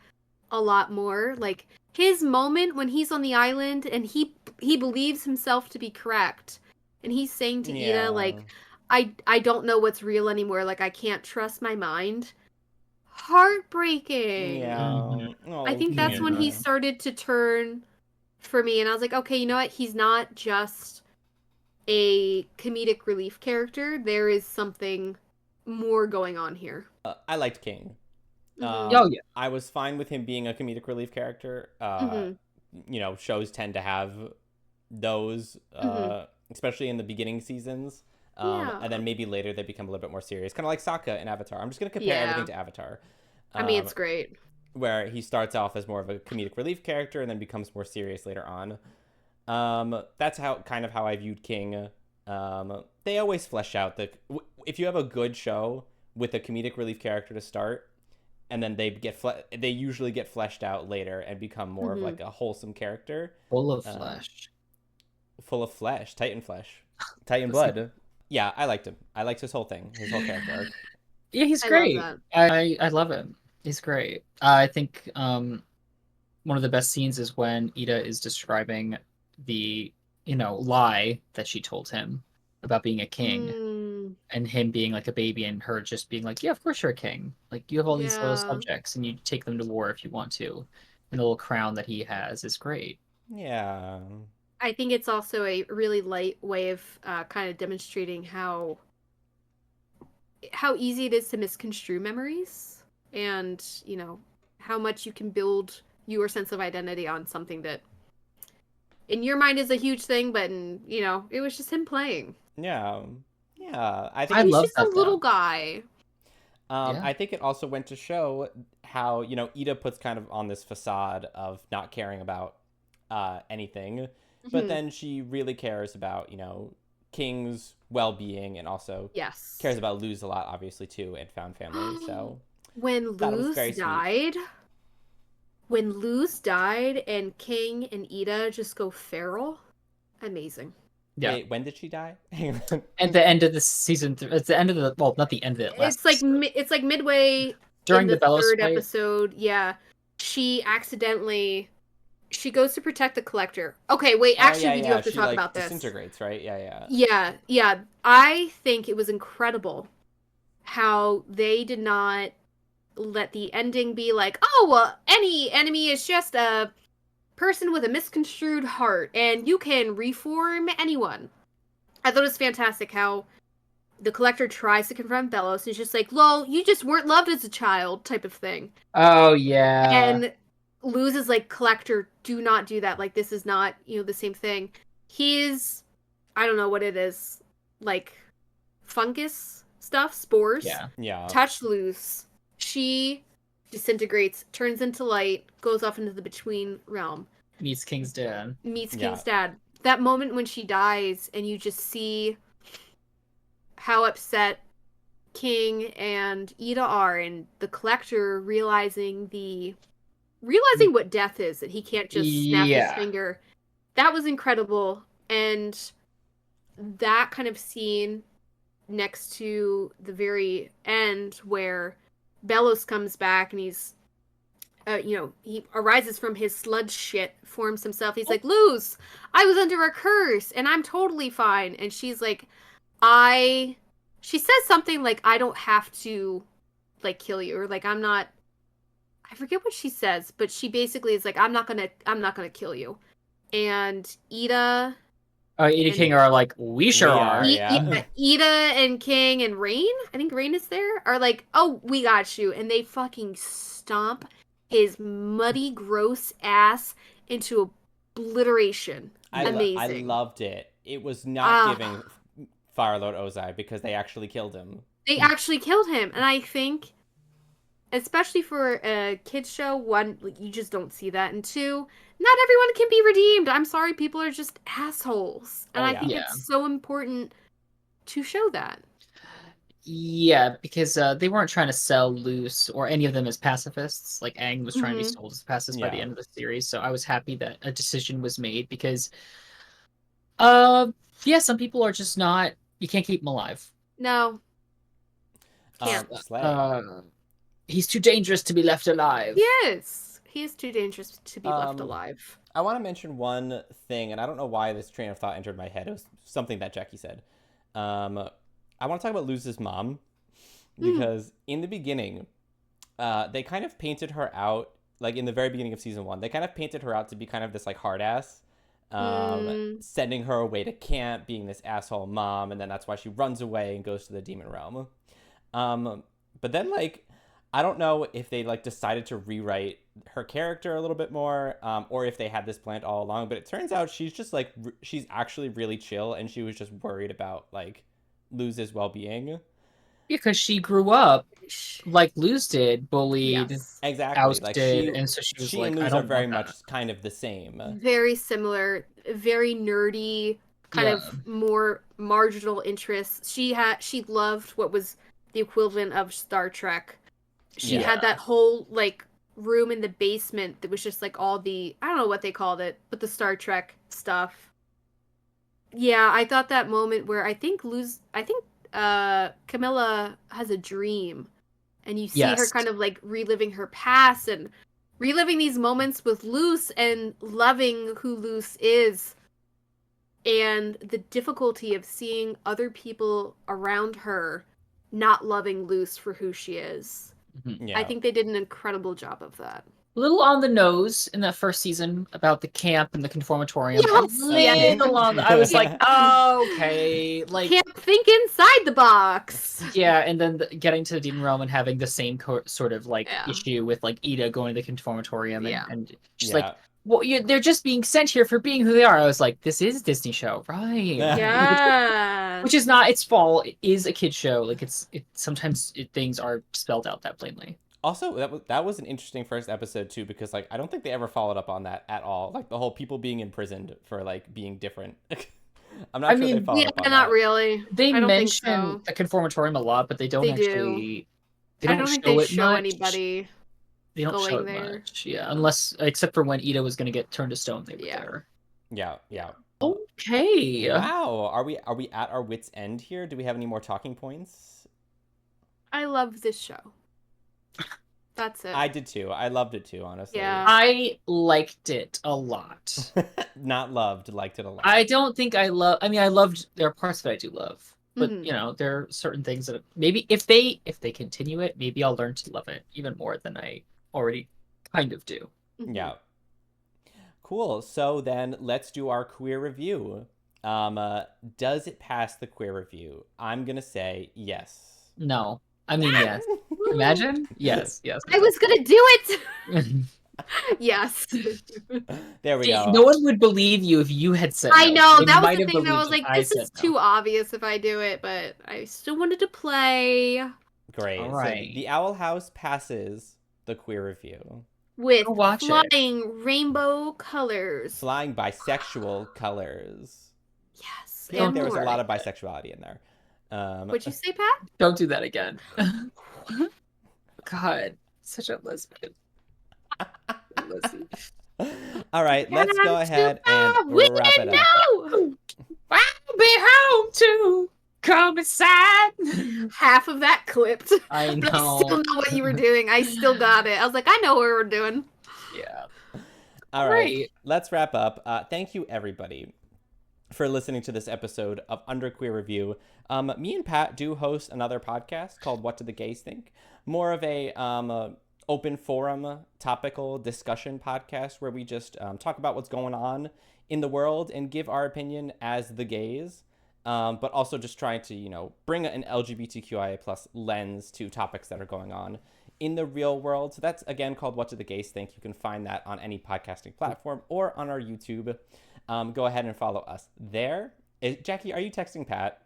Speaker 3: a lot more. Like, his moment when he's on the island and he believes himself to be correct. And he's saying to Ida, like, I don't know what's real anymore. Like, I can't trust my mind. Heartbreaking.
Speaker 2: Yeah. Oh,
Speaker 3: I think that's when he started to turn for me. And I was like, okay, you know what? He's not just a comedic relief character. There is something more going on here.
Speaker 2: I liked King.
Speaker 1: Oh, yeah.
Speaker 2: I was fine with him being a comedic relief character. Shows tend to have those, especially in the beginning seasons. And then maybe later they become a little bit more serious. Kind of like Sokka in Avatar. I'm just going to compare everything to Avatar.
Speaker 3: I mean, it's great.
Speaker 2: Where he starts off as more of a comedic relief character and then becomes more serious later on. That's how I viewed King. They always flesh out if you have a good show with a comedic relief character to start, and then they usually get fleshed out later and become more of like a wholesome character.
Speaker 1: Full of flesh.
Speaker 2: Full of flesh. Titan flesh. Titan blood. Yeah, I liked him. I liked his whole thing. His whole character arc.
Speaker 1: Yeah, he's great. I love him. He's great. I think one of the best scenes is when Ida is describing the lie that she told him about being a king and him being like a baby and her just being like, yeah, of course you're a king. Like, you have all these little subjects and you take them to war if you want to. And the little crown that he has is great.
Speaker 2: Yeah.
Speaker 3: I think it's also a really light way of kind of demonstrating how easy it is to misconstrue memories, and how much you can build your sense of identity on something that in your mind is a huge thing, but it was just him playing.
Speaker 2: Yeah. Yeah. I
Speaker 1: I
Speaker 2: think
Speaker 3: He's
Speaker 1: love
Speaker 3: just a
Speaker 1: that,
Speaker 3: little
Speaker 1: though.
Speaker 3: guy.
Speaker 1: Yeah.
Speaker 2: I think it also went to show how, Ida puts kind of on this facade of not caring about anything, but
Speaker 3: Mhm.
Speaker 2: then she really cares about, King's well-being, and also
Speaker 3: Yes.
Speaker 2: cares about Luz a lot, obviously, too, and found family. So
Speaker 3: When
Speaker 2: thought it was
Speaker 3: Luz
Speaker 2: very sweet.
Speaker 3: died, when Luz died and King and Ida just go feral, amazing.
Speaker 1: Yeah.
Speaker 2: Wait, when did she die? Hang on.
Speaker 1: At the end of the season, it's the end of the, well, not the end of the last
Speaker 3: It's like
Speaker 1: episode.
Speaker 3: it's like midway
Speaker 1: During
Speaker 3: in
Speaker 1: the
Speaker 3: the
Speaker 1: Belos
Speaker 3: third
Speaker 1: fight.
Speaker 3: episode. Yeah, she goes to protect the collector. Okay, wait, actually, we do have to
Speaker 2: She
Speaker 3: talk
Speaker 2: like
Speaker 3: about this.
Speaker 2: disintegrates, right? Yeah.
Speaker 3: Yeah. I think it was incredible how they did not let the ending be like, oh, well, any enemy is just a person with a misconstrued heart, and you can reform anyone. I thought it was fantastic how the collector tries to confront Belos, and he's just like, lol, you just weren't loved as a child, type of thing.
Speaker 1: Oh yeah.
Speaker 3: And Luz is like, collector, do not do that. Like, this is not, the same thing. He's, I don't know what it is, like fungus stuff, spores.
Speaker 2: Yeah.
Speaker 3: Touch Luz. She disintegrates, turns into light, goes off into the between realm.
Speaker 1: Meets King's dad.
Speaker 3: Meets
Speaker 2: Yeah.
Speaker 3: King's dad. That moment when she dies, and you just see how upset King and Ida are, and the collector realizing what death is, that he can't just snap his
Speaker 1: Yeah.
Speaker 3: finger. That was incredible. And that kind of scene next to the very end where Belos comes back and he's he arises from his sludge shit, forms himself. He's like, Luz, I was under a curse and I'm totally fine. And she's like, she says something like, I don't have to like kill you, or like, I forget what she says, but she basically is like, I'm not gonna kill you. And Ida
Speaker 1: Ida
Speaker 3: and
Speaker 1: King are like, we sure
Speaker 2: We
Speaker 1: are.
Speaker 2: are. Yeah.
Speaker 3: Ida and King and Rain, I think Rain is there, are like, oh, we got you. And they fucking stomp his muddy, gross ass into obliteration. Amazing.
Speaker 2: I loved it. It was not giving Firelord Ozai, because they actually killed him.
Speaker 3: They actually killed him. And I think, especially for a kid's show, one, you just don't see that. And two, not everyone can be redeemed. I'm sorry, people are just assholes. And I think it's so important to show that.
Speaker 1: Yeah, because they weren't trying to sell Luce or any of them as pacifists. Like Aang was trying to be sold as pacifist by the end of the series. So I was happy that a decision was made, because some people are just not, you can't keep them alive.
Speaker 3: No. Can't.
Speaker 1: He's too dangerous to be left alive.
Speaker 3: Yes. He is too dangerous to be left alive.
Speaker 2: I want to mention one thing, and I don't know why this train of thought entered my head. It was something that Jackie said. I want to talk about Luz's mom, because in the beginning, they kind of painted her out, like in the very beginning of season 1, they kind of painted her out to be kind of this like hard ass, sending her away to camp, being this asshole mom, and then that's why she runs away and goes to the demon realm. But then like, I don't know if they like decided to rewrite her character a little bit more, or if they had this planned all along, but it turns out she's just like, she's actually really chill, and she was just worried about like Luz's well-being.
Speaker 1: Because she grew up like Luz did, bullied,
Speaker 2: exactly,
Speaker 1: ousted,
Speaker 2: like
Speaker 1: and so she was
Speaker 2: she
Speaker 1: like,
Speaker 2: and Luz
Speaker 1: I don't
Speaker 2: are very
Speaker 1: want
Speaker 2: much
Speaker 1: that.
Speaker 2: kind of the same.
Speaker 3: Very similar, very nerdy, kind of more marginal interests. She loved what was the equivalent of Star Trek. She had that whole like room in the basement that was just like all the, I don't know what they called it, but the Star Trek stuff. Yeah, I thought that moment where I think Camilla has a dream, and you see her kind of like reliving her past and reliving these moments with Luz and loving who Luz is, and the difficulty of seeing other people around her not loving Luz for who she is. I think they did an incredible job of that.
Speaker 1: little on the nose in that first season about the camp and the conformatorium.
Speaker 3: Yes,
Speaker 1: A
Speaker 3: yes.
Speaker 1: little on. I was like, oh, okay, like
Speaker 3: Can't think inside the box.
Speaker 1: yeah, and then getting to the demon realm and having the same sort of like
Speaker 3: Yeah.
Speaker 1: issue with like Ida going to the conformatorium
Speaker 3: Yeah.
Speaker 1: and she's
Speaker 2: Yeah.
Speaker 1: like, well, they're just being sent here for being who they are. I was like, this is a Disney show, right?
Speaker 3: Yeah.
Speaker 1: Which is not its fault. It is a kid show. Like sometimes things are spelled out that plainly.
Speaker 2: Also, that was an interesting first episode too, because like I don't think they ever followed up on that at all. Like the whole people being imprisoned for like being different. I'm not sure they followed up on
Speaker 3: not
Speaker 2: that.
Speaker 3: really.
Speaker 1: They
Speaker 3: I don't think
Speaker 1: mention
Speaker 3: so.
Speaker 1: the conformatorium a lot, but they don't
Speaker 3: They
Speaker 1: actually. They
Speaker 3: I
Speaker 1: don't
Speaker 3: don't think
Speaker 1: show
Speaker 3: they
Speaker 1: it
Speaker 3: show
Speaker 1: much.
Speaker 3: anybody.
Speaker 1: They don't
Speaker 3: going
Speaker 1: show it
Speaker 3: there.
Speaker 1: much. Yeah, unless except for when Ida was going to get turned to stone, they were
Speaker 3: Yeah.
Speaker 1: there.
Speaker 2: Yeah.
Speaker 1: Okay.
Speaker 2: Wow. Are we at our wits' end here? Do we have any more talking points?
Speaker 3: I love this show. That's it.
Speaker 2: I did too. I loved it too, honestly.
Speaker 3: Yeah.
Speaker 1: I liked it a lot.
Speaker 2: Not loved, liked it a lot.
Speaker 1: I don't think I love. I mean, I loved. There are parts that I do love, but
Speaker 3: Mhm.
Speaker 1: you know, there are certain things that maybe if they continue it, maybe I'll learn to love it even more than I already kind of do.
Speaker 3: Mhm.
Speaker 2: Yeah. Cool. So then let's do our queer review. Does it pass the queer review? I'm gonna say yes.
Speaker 1: No, I mean yes. Imagine yes.
Speaker 3: I was gonna do it. Yes.
Speaker 2: There we go.
Speaker 1: No one would believe you if you had said.
Speaker 3: I
Speaker 1: no.
Speaker 3: know
Speaker 1: They
Speaker 3: that was
Speaker 1: might
Speaker 3: the
Speaker 1: have
Speaker 3: thing that I was
Speaker 1: believed
Speaker 3: like,
Speaker 1: if I
Speaker 3: this
Speaker 1: said
Speaker 3: is
Speaker 1: no.
Speaker 3: too obvious if I do it, but I still wanted to play
Speaker 2: Great.
Speaker 1: All
Speaker 2: So
Speaker 1: right.
Speaker 2: the Owl House passes the queer review.
Speaker 3: with
Speaker 1: Go watch it.
Speaker 3: flying rainbow colors.
Speaker 2: Flying bisexual colors.
Speaker 3: Yes.
Speaker 2: I feel like
Speaker 3: and
Speaker 2: there was a
Speaker 3: more.
Speaker 2: lot of bisexuality in there.
Speaker 3: What'd you say, Pat?
Speaker 1: Don't do that again. God, such a lesbian. Lesbian.
Speaker 2: All right, let's go ahead and
Speaker 3: We
Speaker 2: wrap it up.
Speaker 3: know.
Speaker 1: I'll be home to come inside.
Speaker 3: Half of that clipped.
Speaker 1: I
Speaker 3: But I
Speaker 1: know.
Speaker 3: still know what you were doing. I still got it. I was like, I know what we're doing.
Speaker 1: Yeah.
Speaker 2: All right,
Speaker 1: Great.
Speaker 2: let's wrap up. Thank you, everybody, for listening to this episode of Under Queer Review. Me and Pat do host another podcast called What Do the Gays Think? More of a open forum, topical discussion podcast where we just talk about what's going on in the world and give our opinion as the gays, but also just trying to, you know, bring an LGBTQIA plus lens to topics that are going on in the real world. So that's, again, called What Do the Gays Think? You can find that on any podcasting platform or on our YouTube. Go ahead and follow us there. Jackie, are you texting Pat?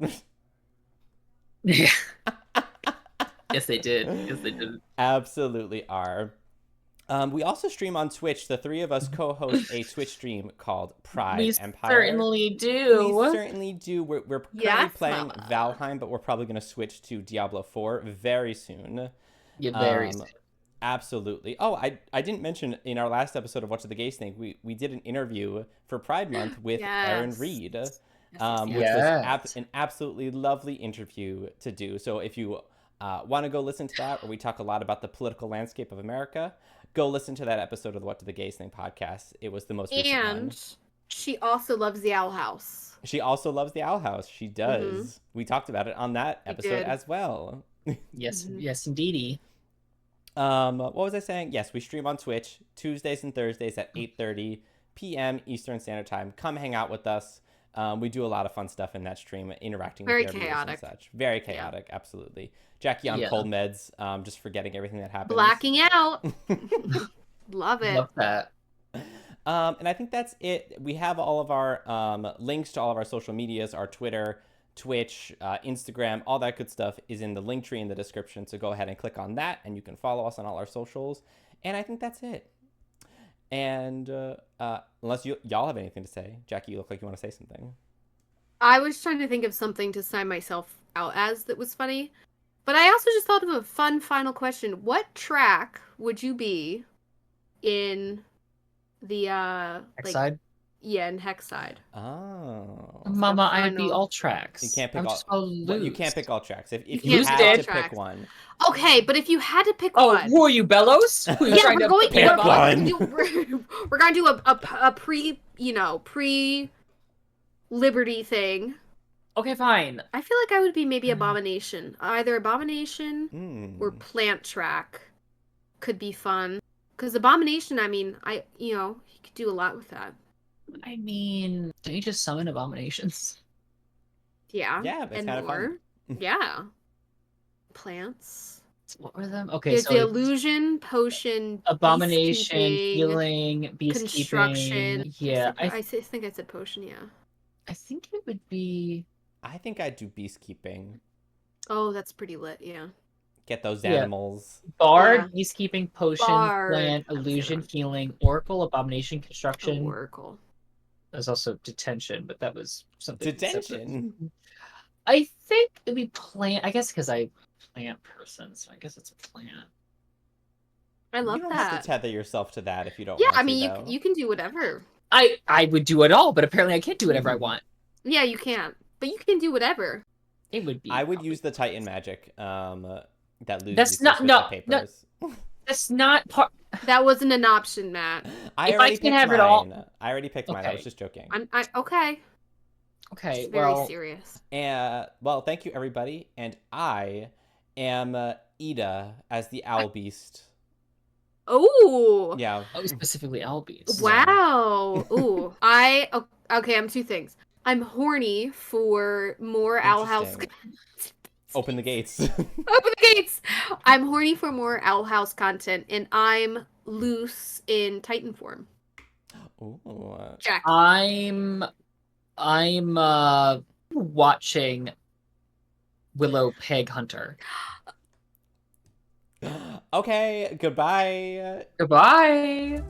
Speaker 1: Yes, they did. Yes, they did.
Speaker 2: Absolutely are. We also stream on Twitch. The three of us co-host a Twitch stream called PridEmpire.
Speaker 1: Certainly do.
Speaker 2: We certainly do. We're currently
Speaker 3: Yes,
Speaker 2: playing
Speaker 3: mama.
Speaker 2: Valheim, but we're probably going to switch to Diablo 4 very soon.
Speaker 1: Yeah, very.
Speaker 2: Absolutely. Oh, I didn't mention in our last episode of What Do the Gays Think, we did an interview for Pride Month with Aaron
Speaker 3: Yes.
Speaker 2: Reed,
Speaker 3: Yes.
Speaker 2: which was an absolutely lovely interview to do. So if you want to go listen to that, where we talk a lot about the political landscape of America, go listen to that episode of the What Do the Gays Think podcast. It was the most recent one.
Speaker 3: And she also loves the Owl House.
Speaker 2: She also loves the Owl House. She does. We talked about it on that episode
Speaker 3: did.
Speaker 2: as well.
Speaker 1: Yes,
Speaker 3: Mhm.
Speaker 1: yes, indeedy.
Speaker 2: What was I saying? Yes, we stream on Twitch Tuesdays and Thursdays at 8:30 p.m. Eastern Standard Time. Come hang out with us. We do a lot of fun stuff in that stream, interacting
Speaker 3: Very
Speaker 2: with your viewers
Speaker 3: chaotic.
Speaker 2: and such. Very chaotic, absolutely. Jackie on
Speaker 1: Yeah.
Speaker 2: cold meds, just forgetting everything that happens.
Speaker 3: Blacking out. Love it.
Speaker 1: Love that.
Speaker 2: And I think that's it. We have all of our links to all of our social medias, our Twitter, Twitch, Instagram, all that good stuff is in the link tree in the description. So go ahead and click on that, and you can follow us on all our socials. And I think that's it. And unless y'all have anything to say, Jackie, you look like you want to say something.
Speaker 3: I was trying to think of something to sign myself out as that was funny. But I also just thought of a fun final question. What track would you be in the
Speaker 1: Next side.
Speaker 3: Yeah, in Hexside?
Speaker 2: Oh.
Speaker 1: Mama, I'd be
Speaker 3: final.
Speaker 1: all tracks.
Speaker 2: You can't pick
Speaker 1: I'm
Speaker 2: all.
Speaker 1: just gonna
Speaker 2: Well, you
Speaker 1: lose.
Speaker 2: can't pick all tracks. If
Speaker 3: You
Speaker 2: you
Speaker 3: can't
Speaker 2: had
Speaker 1: pick all
Speaker 2: to
Speaker 3: tracks.
Speaker 2: pick one,
Speaker 3: Okay, but if you had to pick
Speaker 1: Oh,
Speaker 3: one.
Speaker 1: who are you, Belos? Who are you
Speaker 3: Yeah,
Speaker 1: trying
Speaker 3: we're
Speaker 1: to
Speaker 3: going.
Speaker 1: pick
Speaker 2: Pick
Speaker 3: We're,
Speaker 1: up?
Speaker 2: one.
Speaker 3: we're gonna do a pre Liberty thing.
Speaker 1: Okay, fine.
Speaker 3: I feel like I would be maybe Abomination. Either Abomination
Speaker 2: Hmm.
Speaker 3: or Plant Track could be fun. Because Abomination, I mean, he could do a lot with that.
Speaker 1: I mean, don't you just summon abominations?
Speaker 3: Yeah.
Speaker 2: Yeah, it's
Speaker 3: and
Speaker 2: kind of fun.
Speaker 3: Yeah. Plants.
Speaker 1: What were them? Okay,
Speaker 3: There's
Speaker 1: so
Speaker 3: the
Speaker 1: it's
Speaker 3: illusion, potion,
Speaker 1: abomination,
Speaker 3: beastkeeping,
Speaker 1: healing,
Speaker 3: construction.
Speaker 1: beastkeeping. Yeah,
Speaker 3: I think I said potion, yeah.
Speaker 1: I think it would be.
Speaker 2: I think I'd do beastkeeping.
Speaker 3: Oh, that's pretty lit, yeah.
Speaker 2: Get those
Speaker 1: Yeah.
Speaker 2: animals.
Speaker 1: Bard, beastkeeping, potion,
Speaker 3: Bard.
Speaker 1: plant,
Speaker 3: I was
Speaker 1: illusion,
Speaker 3: gonna-
Speaker 1: healing, oracle, abomination, construction.
Speaker 3: Oracle.
Speaker 1: There's also detention, but that was something separate.
Speaker 2: Detention.
Speaker 1: I think it'd be plant. I guess because I plant person, so I guess it's a plant.
Speaker 3: I love
Speaker 2: You don't
Speaker 3: that.
Speaker 2: have to tether yourself to that if you don't
Speaker 3: Yeah,
Speaker 2: want
Speaker 3: I mean,
Speaker 2: to, though.
Speaker 3: you can do whatever.
Speaker 1: I would do it all, but apparently I can't do whatever I want.
Speaker 3: Yeah, you can't. But you can do whatever.
Speaker 1: It would be.
Speaker 2: I would use the Titan magic that loses
Speaker 1: That's not-
Speaker 2: with
Speaker 1: no,
Speaker 2: the papers.
Speaker 1: That's not part.
Speaker 3: That wasn't an option, Matt.
Speaker 2: I
Speaker 1: If I
Speaker 2: already
Speaker 1: can
Speaker 2: picked
Speaker 1: have
Speaker 2: mine.
Speaker 1: it all-
Speaker 2: I already picked mine. I
Speaker 1: Okay.
Speaker 2: was just joking.
Speaker 3: Okay.
Speaker 1: Okay,
Speaker 3: It's very
Speaker 1: well,
Speaker 3: serious.
Speaker 2: Well, thank you, everybody. And I am Ida as the Owl Beast.
Speaker 3: Oh.
Speaker 2: Yeah.
Speaker 1: oh, specifically Albies.
Speaker 3: Wow. Ooh. Okay, I'm two things. I'm horny for more Owl House.
Speaker 2: Interesting. Open the gates.
Speaker 3: Open the gates. I'm horny for more Owl House content, and I'm loose in Titan form.
Speaker 2: Ooh.
Speaker 3: Jack.
Speaker 1: I'm watching Willow Peg Hunter.
Speaker 2: Okay, goodbye.
Speaker 1: Goodbye.